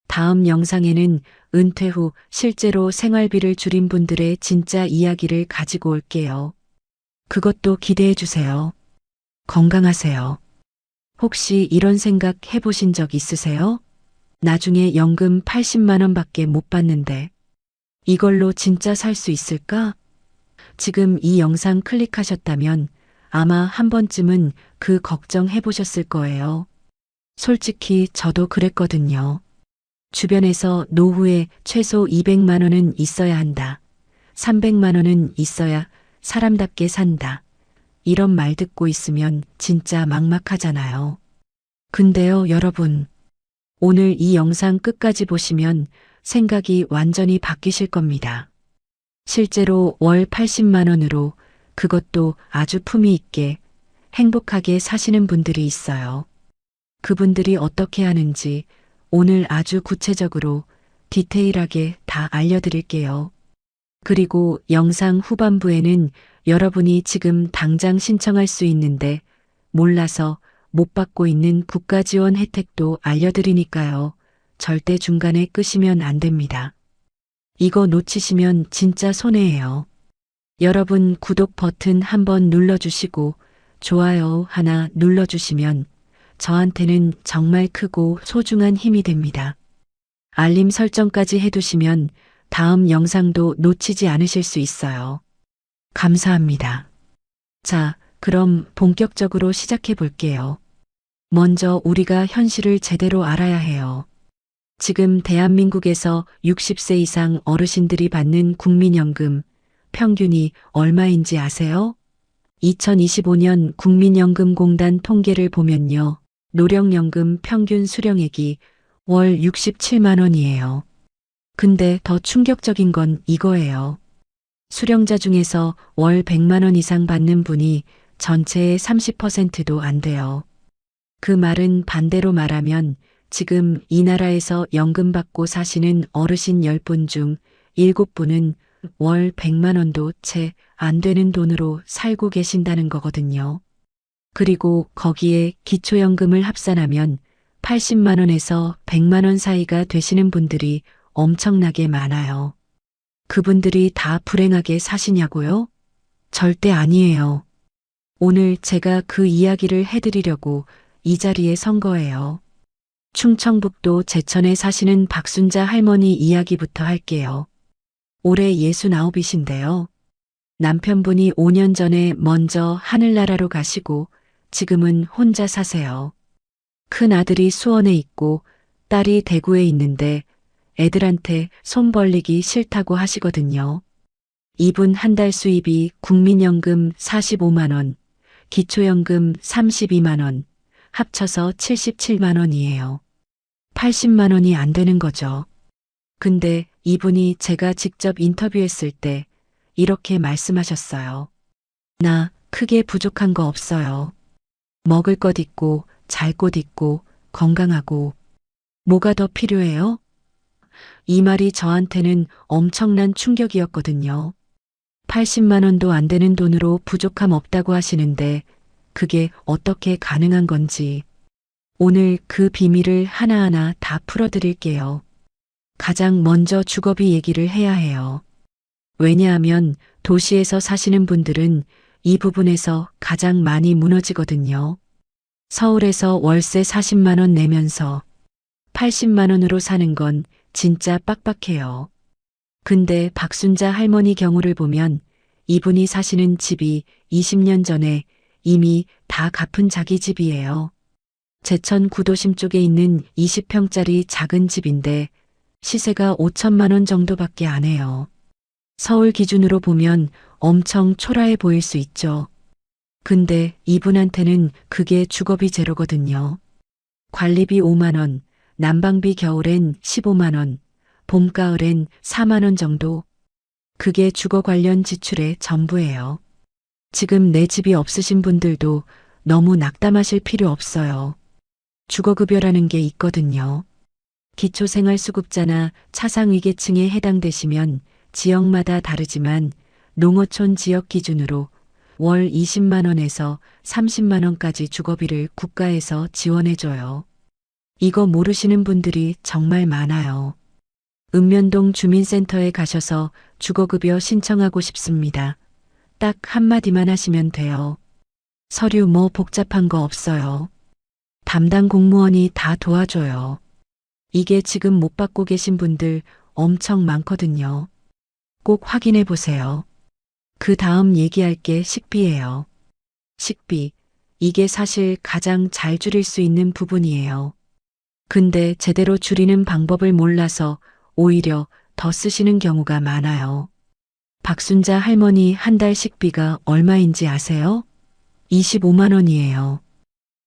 다음 영상에는 은퇴 후 실제로 생활비를 줄인 분들의 진짜 이야기를 가지고 올게요. 그것도 기대해 주세요. 건강하세요. 혹시 이런 생각 해보신 적 있으세요? 나중에 연금 80만 원밖에 못 받는데 이걸로 진짜 살 수 있을까? 지금 이 영상 클릭하셨다면 아마 한 번쯤은 그 걱정 해보셨을 거예요. 솔직히 저도 그랬거든요. 주변에서 노후에 최소 200만 원은 있어야 한다. 300만 원은 있어야 사람답게 산다. 이런 말 듣고 있으면 진짜 막막하잖아요. 근데요, 여러분. 오늘 이 영상 끝까지 보시면 생각이 완전히 바뀌실 겁니다. 실제로 월 80만 원으로 그것도 아주 품위 있게 행복하게 사시는 분들이 있어요. 그분들이 어떻게 하는지 오늘 아주 구체적으로 디테일하게 다 알려드릴게요. 그리고 영상 후반부에는 여러분이 지금 당장 신청할 수 있는데 몰라서 못 받고 있는 국가 지원 혜택도 알려드리니까요. 절대 중간에 끄시면 안 됩니다. 이거 놓치시면 진짜 손해예요. 여러분 구독 버튼 한번 눌러주시고 좋아요 하나 눌러주시면 저한테는 정말 크고 소중한 힘이 됩니다. 알림 설정까지 해두시면 다음 영상도 놓치지 않으실 수 있어요. 감사합니다. 자, 그럼 본격적으로 시작해 볼게요. 먼저 우리가 현실을 제대로 알아야 해요. 지금 대한민국에서 60세 이상 어르신들이 받는 국민연금 평균이 얼마인지 아세요? 2025년 국민연금공단 통계를 보면요. 노령연금 평균 수령액이 월 67만 원이에요. 근데 더 충격적인 건 이거예요. 수령자 중에서 월 100만 원 이상 받는 분이 전체의 30%도 안 돼요. 그 말은 반대로 말하면 지금 이 나라에서 연금 받고 사시는 어르신 10분 중 7분은 월 100만 원도 채 안 되는 돈으로 살고 계신다는 거거든요. 그리고 거기에 기초연금을 합산하면 80만 원에서 100만 원 사이가 되시는 분들이 엄청나게 많아요. 그분들이 다 불행하게 사시냐고요? 절대 아니에요. 오늘 제가 그 이야기를 해드리려고 이 자리에 선 거예요. 충청북도 제천에 사시는 박순자 할머니 이야기부터 할게요. 올해 69이신데요. 남편분이 5년 전에 먼저 하늘나라로 가시고 지금은 혼자 사세요. 큰 아들이 수원에 있고 딸이 대구에 있는데 애들한테 손 벌리기 싫다고 하시거든요. 이분 한 달 수입이 국민연금 45만 원, 기초연금 32만 원, 합쳐서 77만 원이에요. 80만 원이 안 되는 거죠. 근데 이분이 제가 직접 인터뷰했을 때 이렇게 말씀하셨어요. 나 크게 부족한 거 없어요. 먹을 것 있고 잘 곳 있고 건강하고 뭐가 더 필요해요? 이 말이 저한테는 엄청난 충격이었거든요. 80만 원도 안 되는 돈으로 부족함 없다고 하시는데 그게 어떻게 가능한 건지 오늘 그 비밀을 하나하나 다 풀어드릴게요. 가장 먼저 주거비 얘기를 해야 해요. 왜냐하면 도시에서 사시는 분들은 이 부분에서 가장 많이 무너지거든요. 서울에서 월세 40만 원 내면서 80만 원으로 사는 건 진짜 빡빡해요. 근데 박순자 할머니 경우를 보면 이분이 사시는 집이 20년 전에 이미 다 갚은 자기 집이에요. 제천 구도심 쪽에 있는 20평짜리 작은 집인데 시세가 5천만 원 정도밖에 안 해요. 서울 기준으로 보면 엄청 초라해 보일 수 있죠. 근데 이분한테는 그게 주거비 제로거든요. 관리비 5만 원, 난방비 겨울엔 15만 원, 봄, 가을엔 4만 원 정도. 그게 주거 관련 지출의 전부예요. 지금 내 집이 없으신 분들도 너무 낙담하실 필요 없어요. 주거급여라는 게 있거든요. 기초생활수급자나 차상위계층에 해당되시면 지역마다 다르지만 농어촌 지역 기준으로 월 20만 원에서 30만 원까지 주거비를 국가에서 지원해줘요. 이거 모르시는 분들이 정말 많아요. 읍면동 주민센터에 가셔서 주거급여 신청하고 싶습니다. 딱 한마디만 하시면 돼요. 서류 뭐 복잡한 거 없어요. 담당 공무원이 다 도와줘요. 이게 지금 못 받고 계신 분들 엄청 많거든요. 꼭 확인해 보세요. 그 다음 얘기할 게 식비예요. 식비. 이게 사실 가장 잘 줄일 수 있는 부분이에요. 근데 제대로 줄이는 방법을 몰라서 오히려 더 쓰시는 경우가 많아요. 박순자 할머니 한 달 식비가 얼마인지 아세요? 25만 원이에요.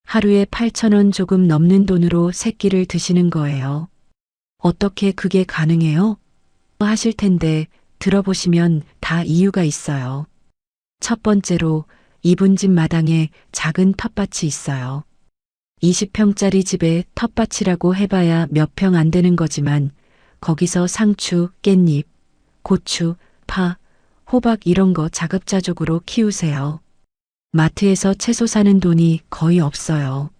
하루에 8천 원 조금 넘는 돈으로 세 끼를 드시는 거예요. 어떻게 그게 가능해요? 하실 텐데 들어보시면 다 이유가 있어요. 첫 번째로 이분 집 마당에 작은 텃밭이 있어요. 20평짜리 집에 텃밭이라고 해봐야 몇 평 안 되는 거지만 거기서 상추, 깻잎, 고추, 파, 호박 이런 거 자급자족으로 키우세요. 마트에서 채소 사는 돈이 거의 없어요.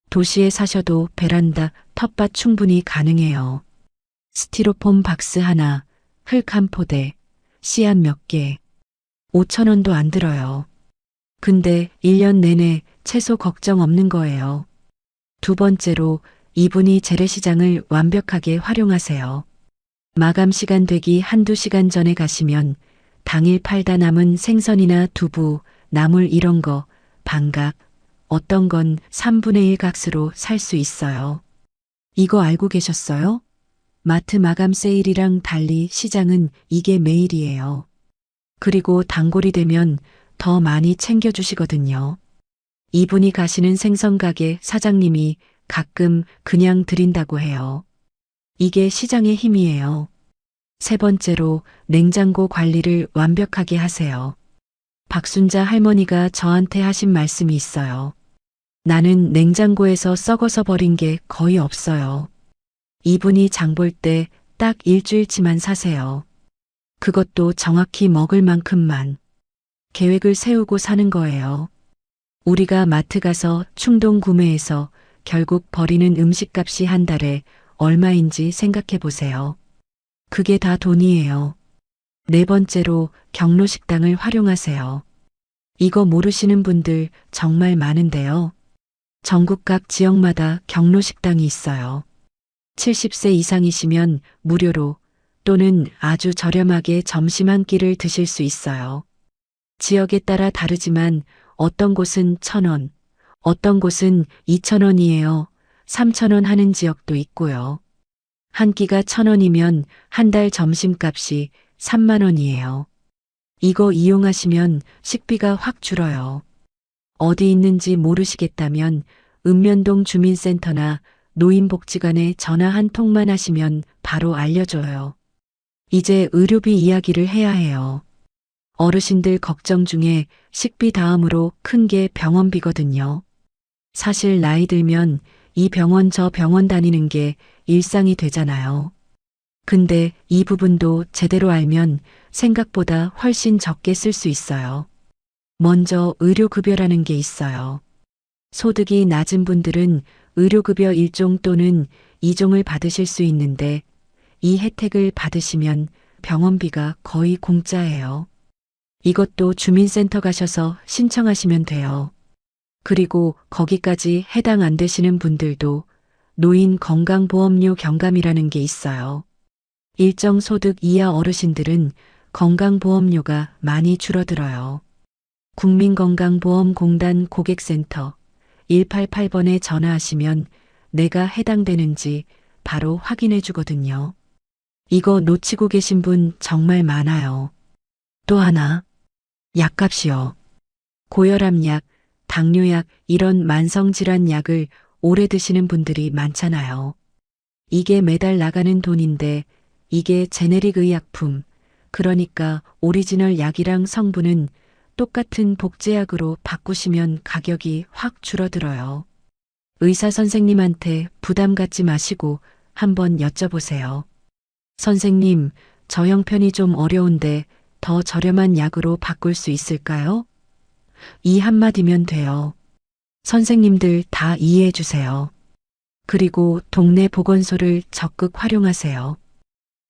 도시에 사셔도 베란다, 텃밭 충분히 가능해요. 스티로폼 박스 하나, 흙 한 포대, 씨앗 몇 개, 5천 원도 안 들어요. 근데 1년 내내 채소 걱정 없는 거예요. 두 번째로 이분이 재래시장을 완벽하게 활용하세요. 마감 시간 되기 한두 시간 전에 가시면 당일 팔다 남은 생선이나 두부, 나물 이런 거, 반각, 어떤 건 3분의 1 값으로 살 수 있어요. 이거 알고 계셨어요? 마트 마감 세일이랑 달리 시장은 이게 매일이에요. 그리고 단골이 되면 더 많이 챙겨주시거든요. 이분이 가시는 생선 가게 사장님이 가끔 그냥 드린다고 해요. 이게 시장의 힘이에요. 세 번째로 냉장고 관리를 완벽하게 하세요. 박순자 할머니가 저한테 하신 말씀이 있어요. 나는 냉장고에서 썩어서 버린 게 거의 없어요. 이분이 장볼 때 딱 일주일치만 사세요. 그것도 정확히 먹을 만큼만. 계획을 세우고 사는 거예요. 우리가 마트 가서 충동 구매해서 결국 버리는 음식값이 한 달에 얼마인지 생각해 보세요. 그게 다 돈이에요. 네 번째로 경로식당을 활용하세요. 이거 모르시는 분들 정말 많은데요. 전국 각 지역마다 경로식당이 있어요. 70세 이상이시면 무료로 또는 아주 저렴하게 점심 한 끼를 드실 수 있어요. 지역에 따라 다르지만 어떤 곳은 1,000원, 어떤 곳은 2,000원이에요. 3,000원 하는 지역도 있고요. 한 끼가 1,000원이면 한 달 점심값이 3만 원이에요. 이거 이용하시면 식비가 확 줄어요. 어디 있는지 모르시겠다면 읍면동 주민센터나 노인복지관에 전화 한 통만 하시면 바로 알려줘요. 이제 의료비 이야기를 해야 해요. 어르신들 걱정 중에 식비 다음으로 큰 게 병원비거든요. 사실 나이 들면 이 병원 저 병원 다니는 게 일상이 되잖아요. 근데 이 부분도 제대로 알면 생각보다 훨씬 적게 쓸 수 있어요. 먼저 의료급여라는 게 있어요. 소득이 낮은 분들은 의료급여 1종 또는 2종을 받으실 수 있는데 이 혜택을 받으시면 병원비가 거의 공짜예요. 이것도 주민센터 가셔서 신청하시면 돼요. 그리고 거기까지 해당 안 되시는 분들도 노인 건강보험료 경감이라는 게 있어요. 일정 소득 이하 어르신들은 건강보험료가 많이 줄어들어요. 국민건강보험공단 고객센터 188번에 전화하시면 내가 해당되는지 바로 확인해 주거든요. 이거 놓치고 계신 분 정말 많아요. 또 하나, 약값이요. 고혈압약, 당뇨약 이런 만성질환 약을 오래 드시는 분들이 많잖아요. 이게 매달 나가는 돈인데 이게 제네릭 의약품, 그러니까 오리지널 약이랑 성분은 똑같은 복제약으로 바꾸시면 가격이 확 줄어들어요. 의사 선생님한테 부담 갖지 마시고 한번 여쭤보세요. 선생님, 저 형편이 좀 어려운데 더 저렴한 약으로 바꿀 수 있을까요? 이 한마디면 돼요. 선생님들 다 이해해 주세요. 그리고 동네 보건소를 적극 활용하세요.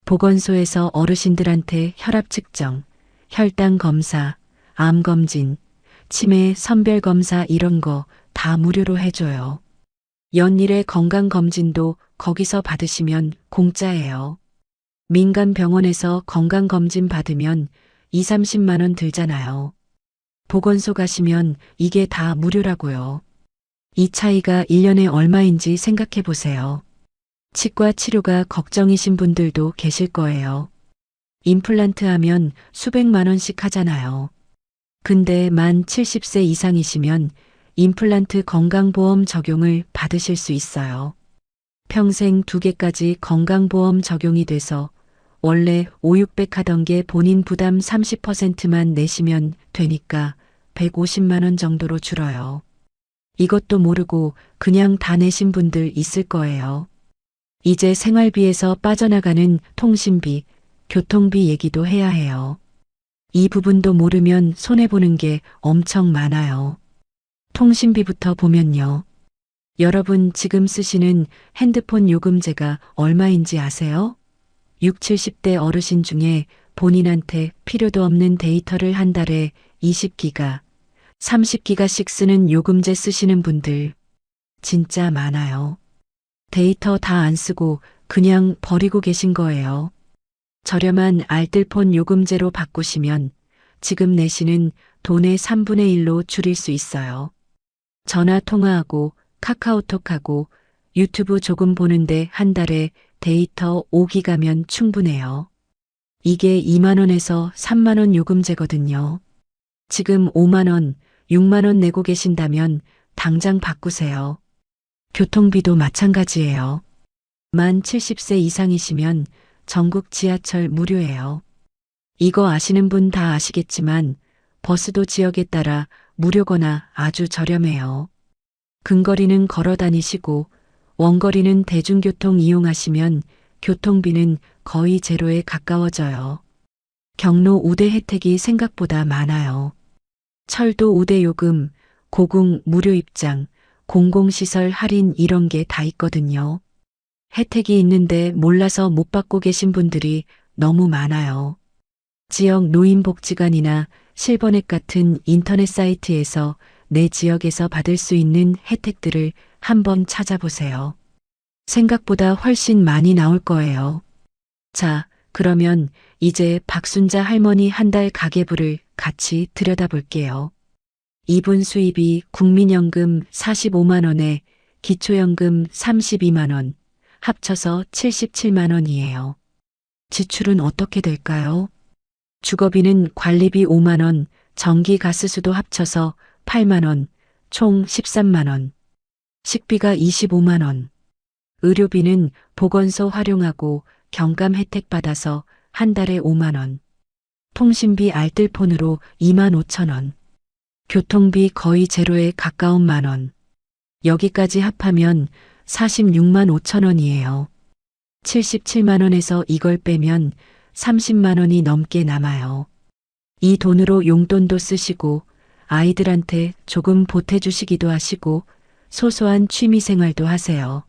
보건소에서 어르신들한테 혈압 측정, 혈당 검사, 암 검진, 치매 선별 검사 이런 거 다 무료로 해줘요. 연일의 건강 검진도 거기서 받으시면 공짜예요. 민간 병원에서 건강 검진 받으면 2, 30만 원 들잖아요. 보건소 가시면 이게 다 무료라고요. 이 차이가 1년에 얼마인지 생각해 보세요. 치과 치료가 걱정이신 분들도 계실 거예요. 임플란트 하면 수백만 원씩 하잖아요. 근데 만 70세 이상이시면 임플란트 건강보험 적용을 받으실 수 있어요. 평생 2개까지 건강보험 적용이 돼서 원래 5, 600 하던 게 본인 부담 30%만 내시면 되니까 150만 원 정도로 줄어요. 이것도 모르고 그냥 다 내신 분들 있을 거예요. 이제 생활비에서 빠져나가는 통신비, 교통비 얘기도 해야 해요. 이 부분도 모르면 손해보는 게 엄청 많아요. 통신비부터 보면요. 여러분 지금 쓰시는 핸드폰 요금제가 얼마인지 아세요? 6, 70대 어르신 중에 본인한테 필요도 없는 데이터를 한 달에 20기가, 30기가씩 쓰는 요금제 쓰시는 분들 진짜 많아요. 데이터 다 안 쓰고 그냥 버리고 계신 거예요. 저렴한 알뜰폰 요금제로 바꾸시면 지금 내시는 돈의 3분의 1로 줄일 수 있어요. 전화 통화하고 카카오톡하고 유튜브 조금 보는데 한 달에 데이터 5기가면 충분해요. 이게 2만 원에서 3만 원 요금제거든요. 지금 5만 원, 6만 원 내고 계신다면 당장 바꾸세요. 교통비도 마찬가지예요. 만 70세 이상이시면 전국 지하철 무료예요. 이거 아시는 분 다 아시겠지만 버스도 지역에 따라 무료거나 아주 저렴해요. 근거리는 걸어 다니시고 원거리는 대중교통 이용하시면 교통비는 거의 제로에 가까워져요. 경로 우대 혜택이 생각보다 많아요. 철도 우대 요금, 고궁 무료 입장, 공공시설 할인 이런 게 다 있거든요. 혜택이 있는데 몰라서 못 받고 계신 분들이 너무 많아요. 지역 노인복지관이나 실버넷 같은 인터넷 사이트에서 내 지역에서 받을 수 있는 혜택들을 한번 찾아보세요. 생각보다 훨씬 많이 나올 거예요. 자, 그러면 이제 박순자 할머니 한 달 가계부를 같이 들여다볼게요. 이분 수입이 국민연금 45만 원에 기초연금 32만 원, 합쳐서 77만 원이에요. 지출은 어떻게 될까요? 주거비는 관리비 5만 원, 전기 가스수도 합쳐서 8만 원, 총 13만 원. 식비가 25만 원. 의료비는 보건소 활용하고 경감 혜택 받아서 한 달에 5만 원. 통신비 알뜰폰으로 2만 5천 원. 교통비 거의 제로에 가까운 만 원. 여기까지 합하면 46만 5천 원이에요. 77만 원에서 이걸 빼면 30만 원이 넘게 남아요. 이 돈으로 용돈도 쓰시고 아이들한테 조금 보태주시기도 하시고 소소한 취미생활도 하세요.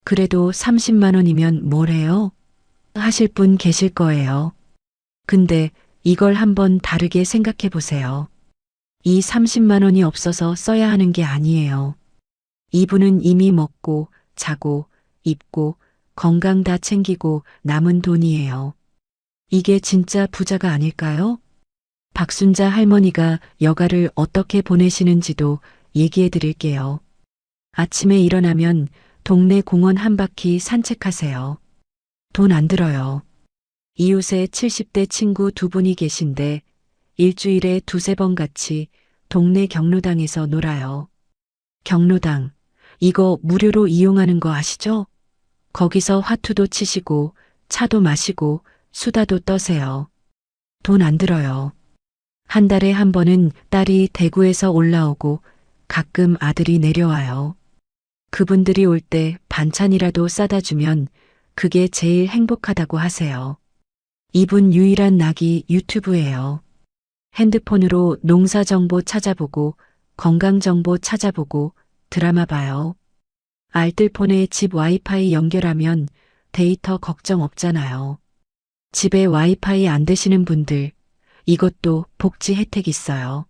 그래도 30만 원이면 뭘 해요? 하실 분 계실 거예요. 근데 이걸 한번 다르게 생각해 보세요. 이 30만 원이 없어서 써야 하는 게 아니에요. 이분은 이미 먹고 자고 입고 건강 다 챙기고 남은 돈이에요. 이게 진짜 부자가 아닐까요? 박순자 할머니가 여가를 어떻게 보내시는지도 얘기해 드릴게요. 아침에 일어나면 동네 공원 한 바퀴 산책하세요. 돈 안 들어요. 이웃에 70대 친구 2분이 계신데 일주일에 2, 3번 같이 동네 경로당에서 놀아요. 경로당, 이거 무료로 이용하는 거 아시죠? 거기서 화투도 치시고 차도 마시고 수다도 떠세요. 돈 안 들어요. 한 달에 한 번은 딸이 대구에서 올라오고 가끔 아들이 내려와요. 그분들이 올 때 반찬이라도 싸다 주면 그게 제일 행복하다고 하세요. 이분 유일한 낙이 유튜브예요. 핸드폰으로 농사 정보 찾아보고 건강 정보 찾아보고 드라마 봐요. 알뜰폰에 집 와이파이 연결하면 데이터 걱정 없잖아요. 집에 와이파이 안 되시는 분들, 이것도 복지 혜택 있어요.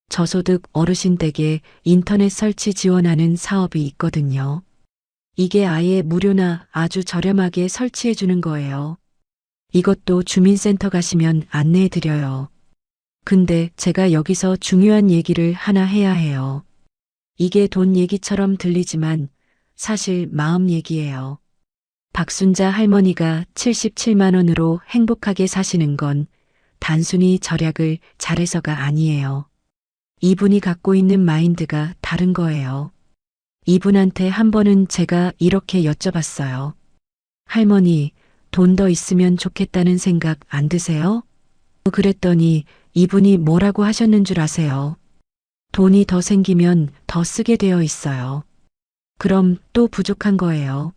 저소득 어르신 댁에 인터넷 설치 지원하는 사업이 있거든요. 이게 아예 무료나 아주 저렴하게 설치해 주는 거예요. 이것도 주민센터 가시면 안내해 드려요. 근데 제가 여기서 중요한 얘기를 하나 해야 해요. 이게 돈 얘기처럼 들리지만 사실 마음 얘기예요. 박순자 할머니가 77만 원으로 행복하게 사시는 건 단순히 절약을 잘해서가 아니에요. 이분이 갖고 있는 마인드가 다른 거예요. 이분한테 한 번은 제가 이렇게 여쭤봤어요. 할머니, 돈 더 있으면 좋겠다는 생각 안 드세요? 그랬더니 이분이 뭐라고 하셨는 줄 아세요? 돈이 더 생기면 더 쓰게 되어 있어요. 그럼 또 부족한 거예요.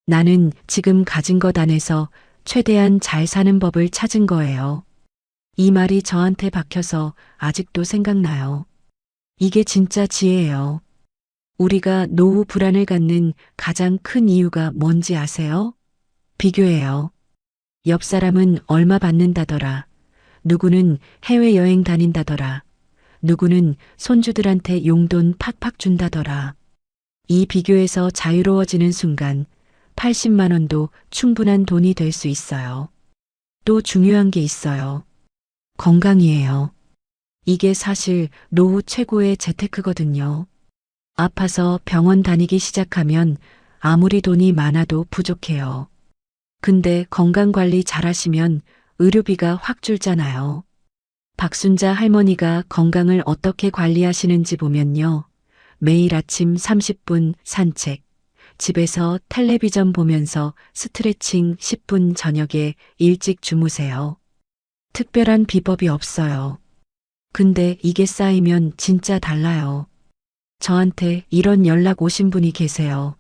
나는 지금 가진 것 안에서 최대한 잘 사는 법을 찾은 거예요. 이 말이 저한테 박혀서 아직도 생각나요. 이게 진짜 지혜예요. 우리가 노후 불안을 갖는 가장 큰 이유가 뭔지 아세요? 비교예요. 옆 사람은 얼마 받는다더라. 누구는 해외여행 다닌다더라. 누구는 손주들한테 용돈 팍팍 준다더라. 이 비교에서 자유로워지는 순간 80만 원도 충분한 돈이 될 수 있어요. 또 중요한 게 있어요. 건강이에요. 이게 사실 노후 최고의 재테크거든요. 아파서 병원 다니기 시작하면 아무리 돈이 많아도 부족해요. 근데 건강관리 잘하시면 의료비가 확 줄잖아요. 박순자 할머니가 건강을 어떻게 관리하시는지 보면요. 매일 아침 30분 산책, 집에서 텔레비전 보면서 스트레칭 10분, 저녁에 일찍 주무세요. 특별한 비법이 없어요. 근데 이게 쌓이면 진짜 달라요. 저한테 이런 연락 오신 분이 계세요.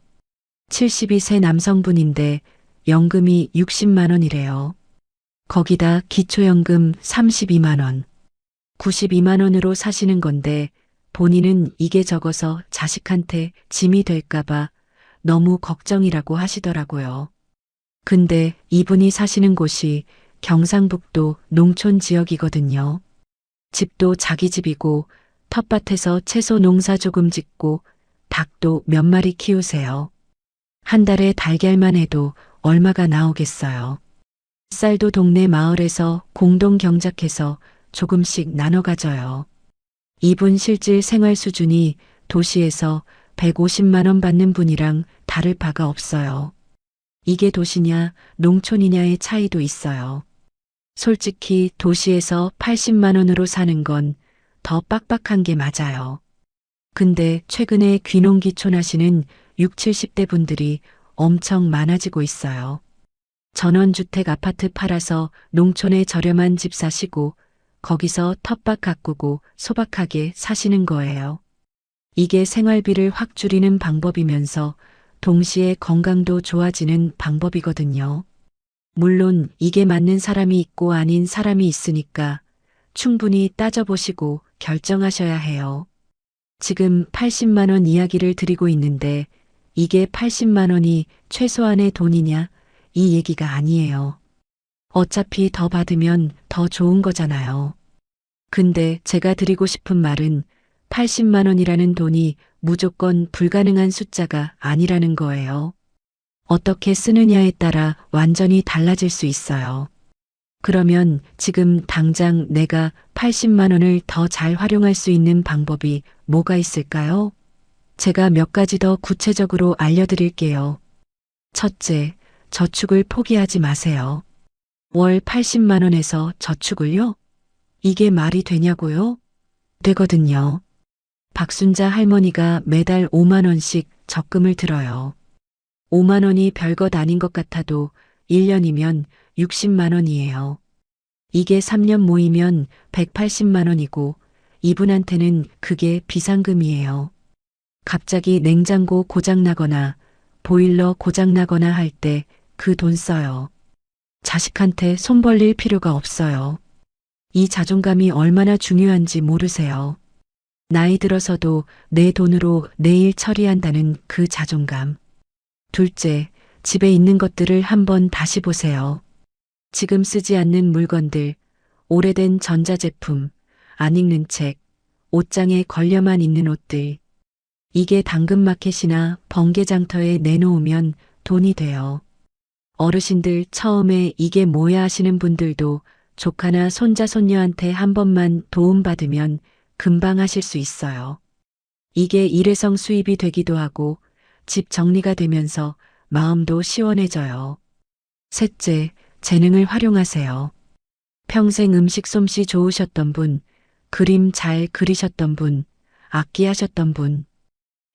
72세 남성분인데 연금이 60만 원이래요. 거기다 기초연금 32만 원, 92만 원으로 사시는 건데 본인은 이게 적어서 자식한테 짐이 될까봐 너무 걱정이라고 하시더라고요. 근데 이분이 사시는 곳이 경상북도 농촌 지역이거든요. 집도 자기 집이고 텃밭에서 채소 농사 조금 짓고 닭도 몇 마리 키우세요. 한 달에 달걀만 해도 얼마가 나오겠어요. 쌀도 동네 마을에서 공동 경작해서 조금씩 나눠 가져요. 이분 실질 생활 수준이 도시에서 150만 원 받는 분이랑 다를 바가 없어요. 이게 도시냐 농촌이냐의 차이도 있어요. 솔직히 도시에서 80만 원으로 사는 건 더 빡빡한 게 맞아요. 근데 최근에 귀농귀촌 하시는 60, 70대 분들이 엄청 많아지고 있어요. 전원주택 아파트 팔아서 농촌에 저렴한 집 사시고 거기서 텃밭 가꾸고 소박하게 사시는 거예요. 이게 생활비를 확 줄이는 방법이면서 동시에 건강도 좋아지는 방법이거든요. 물론 이게 맞는 사람이 있고 아닌 사람이 있으니까 충분히 따져보시고 결정하셔야 해요. 지금 80만 원 이야기를 드리고 있는데 이게 80만 원이 최소한의 돈이냐? 이 얘기가 아니에요. 어차피 더 받으면 더 좋은 거잖아요. 근데 제가 드리고 싶은 말은 80만 원이라는 돈이 무조건 불가능한 숫자가 아니라는 거예요. 어떻게 쓰느냐에 따라 완전히 달라질 수 있어요. 그러면 지금 당장 내가 80만 원을 더 잘 활용할 수 있는 방법이 뭐가 있을까요? 제가 몇 가지 더 구체적으로 알려드릴게요. 첫째, 저축을 포기하지 마세요. 월 80만 원에서 저축을요? 이게 말이 되냐고요? 되거든요. 박순자 할머니가 매달 5만 원씩 적금을 들어요. 5만 원이 별것 아닌 것 같아도 1년이면 60만 원이에요. 이게 3년 모이면 180만 원이고 이분한테는 그게 비상금이에요. 갑자기 냉장고 고장나거나 보일러 고장나거나 할 때 그 돈 써요. 자식한테 손 벌릴 필요가 없어요. 이 자존감이 얼마나 중요한지 모르세요. 나이 들어서도 내 돈으로 내일 처리한다는 그 자존감. 둘째, 집에 있는 것들을 한번 다시 보세요. 지금 쓰지 않는 물건들, 오래된 전자제품, 안 읽는 책, 옷장에 걸려만 있는 옷들. 이게 당근마켓이나 번개장터에 내놓으면 돈이 돼요. 어르신들 처음에 이게 뭐야 하시는 분들도 조카나 손자 손녀한테 한 번만 도움받으면 금방 하실 수 있어요. 이게 일회성 수입이 되기도 하고 집 정리가 되면서 마음도 시원해져요. 셋째, 재능을 활용하세요. 평생 음식 솜씨 좋으셨던 분, 그림 잘 그리셨던 분, 악기 하셨던 분.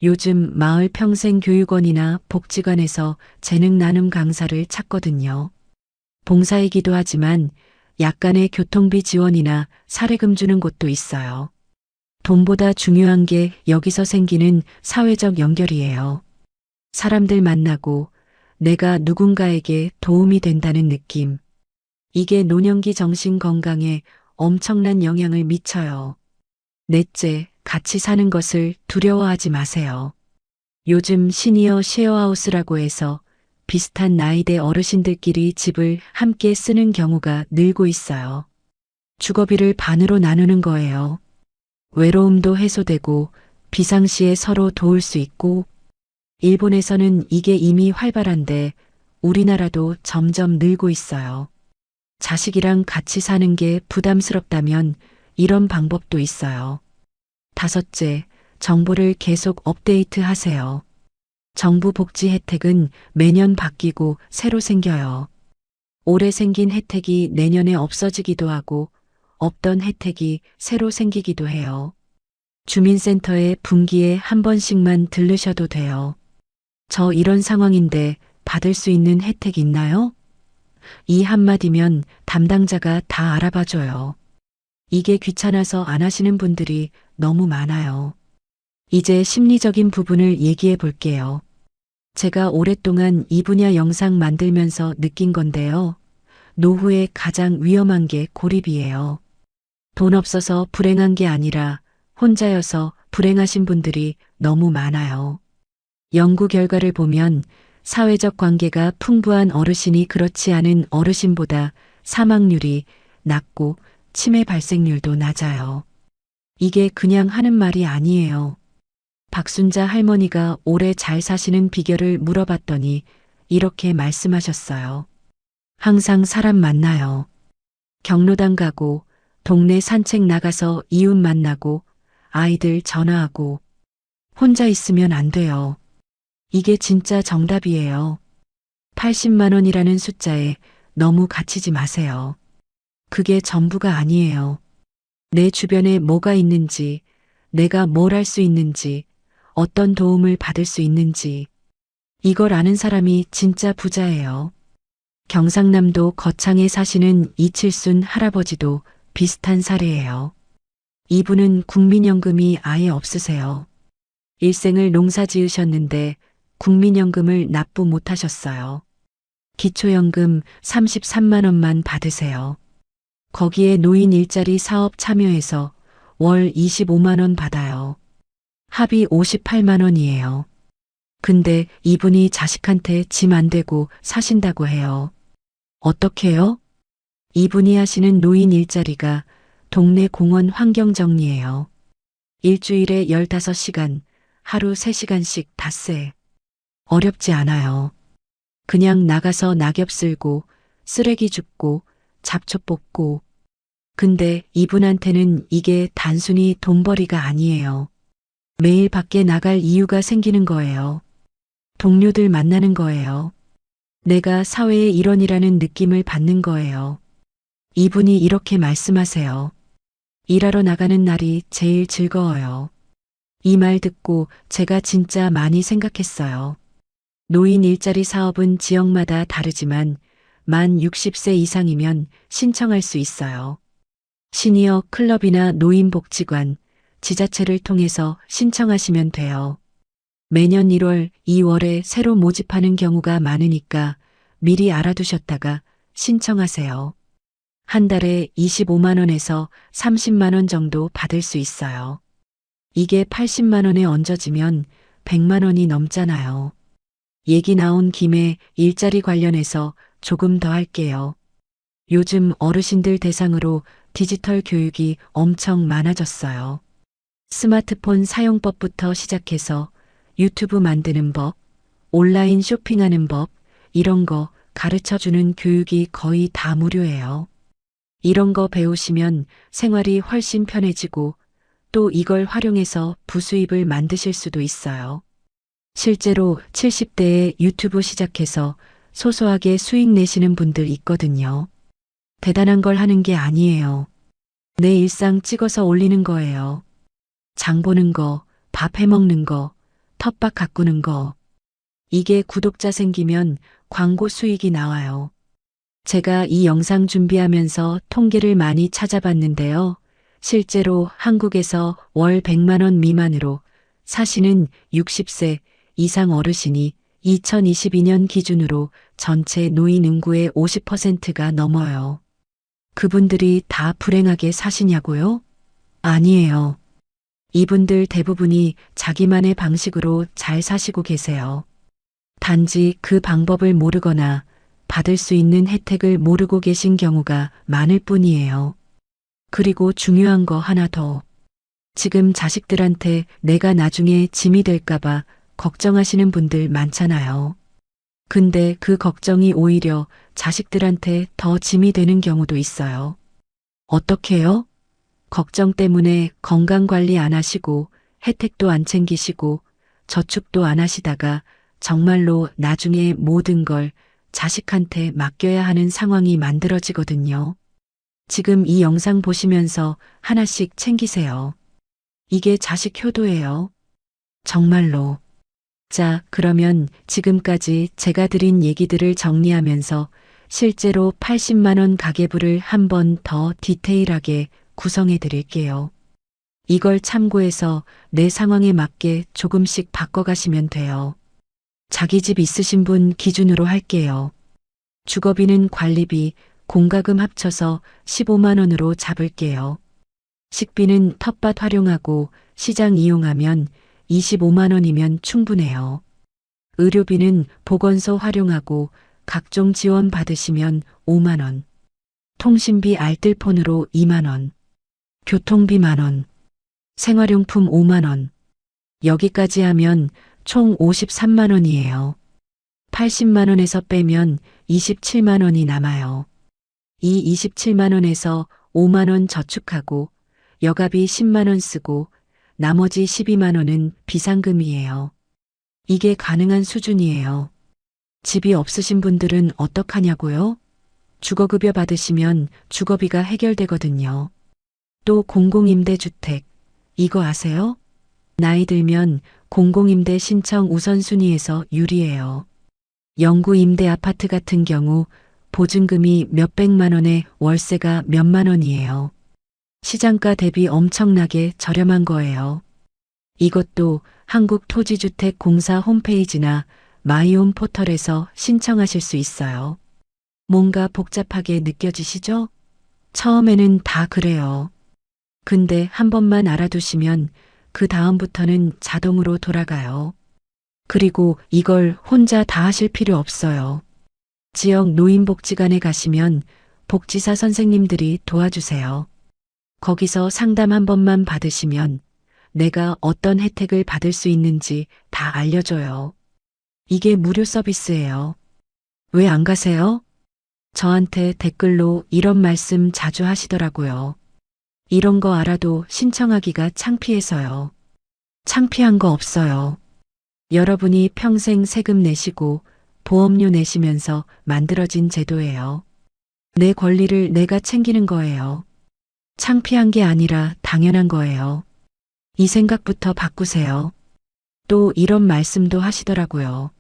요즘 마을 평생교육원이나 복지관에서 재능 나눔 강사를 찾거든요. 봉사이기도 하지만 약간의 교통비 지원이나 사례금 주는 곳도 있어요. 돈보다 중요한 게 여기서 생기는 사회적 연결이에요. 사람들 만나고 내가 누군가에게 도움이 된다는 느낌. 이게 노년기 정신 건강에 엄청난 영향을 미쳐요. 넷째, 같이 사는 것을 두려워하지 마세요. 요즘 시니어 쉐어하우스라고 해서 비슷한 나이대 어르신들끼리 집을 함께 쓰는 경우가 늘고 있어요. 주거비를 반으로 나누는 거예요. 외로움도 해소되고 비상시에 서로 도울 수 있고 일본에서는 이게 이미 활발한데 우리나라도 점점 늘고 있어요. 자식이랑 같이 사는 게 부담스럽다면 이런 방법도 있어요. 다섯째, 정보를 계속 업데이트 하세요. 정부 복지 혜택은 매년 바뀌고 새로 생겨요. 올해 생긴 혜택이 내년에 없어지기도 하고 없던 혜택이 새로 생기기도 해요. 주민센터에 분기에 한 번씩만 들르셔도 돼요. 저 이런 상황인데 받을 수 있는 혜택 있나요? 이 한마디면 담당자가 다 알아봐줘요. 이게 귀찮아서 안 하시는 분들이 너무 많아요. 이제 심리적인 부분을 얘기해 볼게요. 제가 오랫동안 이 분야 영상 만들면서 느낀 건데요. 노후에 가장 위험한 게 고립이에요. 돈 없어서 불행한 게 아니라 혼자여서 불행하신 분들이 너무 많아요. 연구 결과를 보면 사회적 관계가 풍부한 어르신이 그렇지 않은 어르신보다 사망률이 낮고 치매 발생률도 낮아요. 이게 그냥 하는 말이 아니에요. 박순자 할머니가 오래 잘 사시는 비결을 물어봤더니 이렇게 말씀하셨어요. 항상 사람 만나요. 경로당 가고 동네 산책 나가서 이웃 만나고 아이들 전화하고 혼자 있으면 안 돼요. 이게 진짜 정답이에요. 80만 원이라는 숫자에 너무 갇히지 마세요. 그게 전부가 아니에요. 내 주변에 뭐가 있는지, 내가 뭘 할 수 있는지, 어떤 도움을 받을 수 있는지, 이걸 아는 사람이 진짜 부자예요. 경상남도 거창에 사시는 이칠순 할아버지도 비슷한 사례예요. 이분은 국민연금이 아예 없으세요. 일생을 농사 지으셨는데 국민연금을 납부 못 하셨어요. 기초연금 33만 원만 받으세요. 거기에 노인 일자리 사업 참여해서 월 25만 원 받아요. 합이 58만 원이에요. 근데 이분이 자식한테 짐 안 되고 사신다고 해요. 어떻게요? 이분이 하시는 노인 일자리가 동네 공원 환경 정리예요. 일주일에 15시간, 하루 3시간씩 닷새. 어렵지 않아요. 그냥 나가서 낙엽 쓸고, 쓰레기 줍고, 잡초 뽑고. 근데 이분한테는 이게 단순히 돈벌이가 아니에요. 매일 밖에 나갈 이유가 생기는 거예요. 동료들 만나는 거예요. 내가 사회의 일원이라는 느낌을 받는 거예요. 이분이 이렇게 말씀하세요. 일하러 나가는 날이 제일 즐거워요. 이 말 듣고 제가 진짜 많이 생각했어요. 노인 일자리 사업은 지역마다 다르지만 만 60세 이상이면 신청할 수 있어요. 시니어 클럽이나 노인복지관, 지자체를 통해서 신청하시면 돼요. 매년 1월, 2월에 새로 모집하는 경우가 많으니까 미리 알아두셨다가 신청하세요. 한 달에 25만 원에서 30만 원 정도 받을 수 있어요. 이게 80만 원에 얹어지면 100만 원이 넘잖아요. 얘기 나온 김에 일자리 관련해서 조금 더 할게요. 요즘 어르신들 대상으로 디지털 교육이 엄청 많아졌어요. 스마트폰 사용법부터 시작해서 유튜브 만드는 법, 온라인 쇼핑하는 법, 이런 거 가르쳐 주는 교육이 거의 다 무료예요. 이런 거 배우시면 생활이 훨씬 편해지고 또 이걸 활용해서 부수입을 만드실 수도 있어요. 실제로 70대에 유튜브 시작해서 소소하게 수익 내시는 분들 있거든요. 대단한 걸 하는 게 아니에요. 내 일상 찍어서 올리는 거예요. 장 보는 거, 밥 해먹는 거, 텃밭 가꾸는 거. 이게 구독자 생기면 광고 수익이 나와요. 제가 이 영상 준비하면서 통계를 많이 찾아봤는데요. 실제로 한국에서 월 100만 원 미만으로 사시는 60세 이상 어르신이 2022년 기준으로 전체 노인 인구의 50%가 넘어요. 그분들이 다 불행하게 사시냐고요? 아니에요. 이분들 대부분이 자기만의 방식으로 잘 사시고 계세요. 단지 그 방법을 모르거나 받을 수 있는 혜택을 모르고 계신 경우가 많을 뿐이에요. 그리고 중요한 거 하나 더. 지금 자식들한테 내가 나중에 짐이 될까봐 걱정하시는 분들 많잖아요. 근데 그 걱정이 오히려 자식들한테 더 짐이 되는 경우도 있어요. 어떻게요? 걱정 때문에 건강 관리 안 하시고 혜택도 안 챙기시고 저축도 안 하시다가 정말로 나중에 모든 걸 자식한테 맡겨야 하는 상황이 만들어지거든요. 지금 이 영상 보시면서 하나씩 챙기세요. 이게 자식 효도예요. 정말로. 자, 그러면 지금까지 제가 드린 얘기들을 정리하면서 실제로 80만 원 가계부를 한 번 더 디테일하게 구성해 드릴게요. 이걸 참고해서 내 상황에 맞게 조금씩 바꿔가시면 돼요. 자기 집 있으신 분 기준으로 할게요. 주거비는 관리비, 공과금 합쳐서 15만 원으로 잡을게요. 식비는 텃밭 활용하고 시장 이용하면 25만 원이면 충분해요. 의료비는 보건소 활용하고 각종 지원 받으시면 5만 원. 통신비 알뜰폰으로 2만 원. 교통비 만원. 생활용품 5만 원. 여기까지 하면 총 53만 원이에요. 80만 원에서 빼면 27만 원이 남아요. 이 27만 원에서 5만 원 저축하고 여가비 10만 원 쓰고 나머지 12만 원은 비상금이에요. 이게 가능한 수준이에요. 집이 없으신 분들은 어떡하냐고요? 주거급여 받으시면 주거비가 해결되거든요. 또 공공임대주택, 이거 아세요? 나이 들면 공공임대 신청 우선순위에서 유리해요. 영구 임대 아파트 같은 경우 보증금이 몇백만 원에 월세가 몇만 원이에요. 시장가 대비 엄청나게 저렴한 거예요. 이것도 한국토지주택공사 홈페이지나 마이홈 포털에서 신청하실 수 있어요. 뭔가 복잡하게 느껴지시죠? 처음에는 다 그래요. 근데 한 번만 알아두시면 그 다음부터는 자동으로 돌아가요. 그리고 이걸 혼자 다 하실 필요 없어요. 지역 노인복지관에 가시면 복지사 선생님들이 도와주세요. 거기서 상담 한 번만 받으시면 내가 어떤 혜택을 받을 수 있는지 다 알려줘요. 이게 무료 서비스예요. 왜 안 가세요? 저한테 댓글로 이런 말씀 자주 하시더라고요. 이런 거 알아도 신청하기가 창피해서요. 창피한 거 없어요. 여러분이 평생 세금 내시고 보험료 내시면서 만들어진 제도예요. 내 권리를 내가 챙기는 거예요. 창피한 게 아니라 당연한 거예요. 이 생각부터 바꾸세요. 또 이런 말씀도 하시더라고요.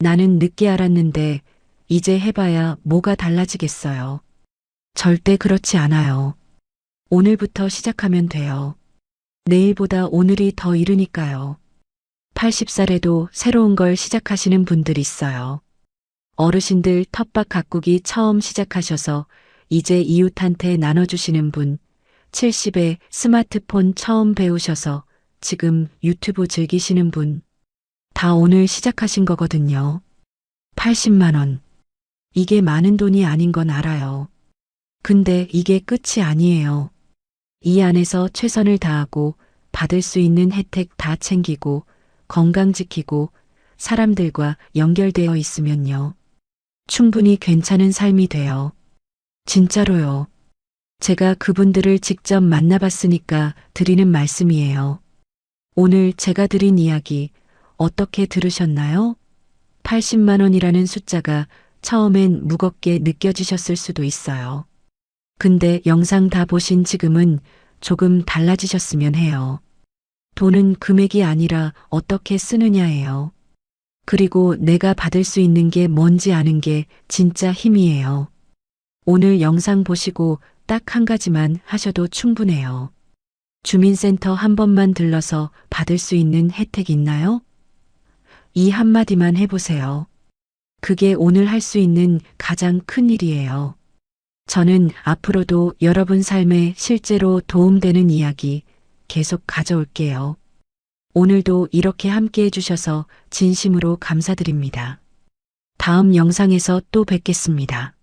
나는 늦게 알았는데 이제 해봐야 뭐가 달라지겠어요. 절대 그렇지 않아요. 오늘부터 시작하면 돼요. 내일보다 오늘이 더 이르니까요. 80살에도 새로운 걸 시작하시는 분들 있어요. 어르신들 텃밭 가꾸기 처음 시작하셔서 이제 이웃한테 나눠주시는 분, 70에 스마트폰 처음 배우셔서 지금 유튜브 즐기시는 분, 다 오늘 시작하신 거거든요. 80만 원. 이게 많은 돈이 아닌 건 알아요. 근데 이게 끝이 아니에요. 이 안에서 최선을 다하고 받을 수 있는 혜택 다 챙기고 건강 지키고 사람들과 연결되어 있으면요. 충분히 괜찮은 삶이 돼요. 진짜로요. 제가 그분들을 직접 만나봤으니까 드리는 말씀이에요. 오늘 제가 드린 이야기 어떻게 들으셨나요? 80만 원이라는 숫자가 처음엔 무겁게 느껴지셨을 수도 있어요. 근데 영상 다 보신 지금은 조금 달라지셨으면 해요. 돈은 금액이 아니라 어떻게 쓰느냐예요. 그리고 내가 받을 수 있는 게 뭔지 아는 게 진짜 힘이에요. 오늘 영상 보시고 딱 한 가지만 하셔도 충분해요. 주민센터 한 번만 들러서 받을 수 있는 혜택 있나요? 이 한마디만 해보세요. 그게 오늘 할 수 있는 가장 큰 일이에요. 저는 앞으로도 여러분 삶에 실제로 도움되는 이야기 계속 가져올게요. 오늘도 이렇게 함께 해주셔서 진심으로 감사드립니다. 다음 영상에서 또 뵙겠습니다.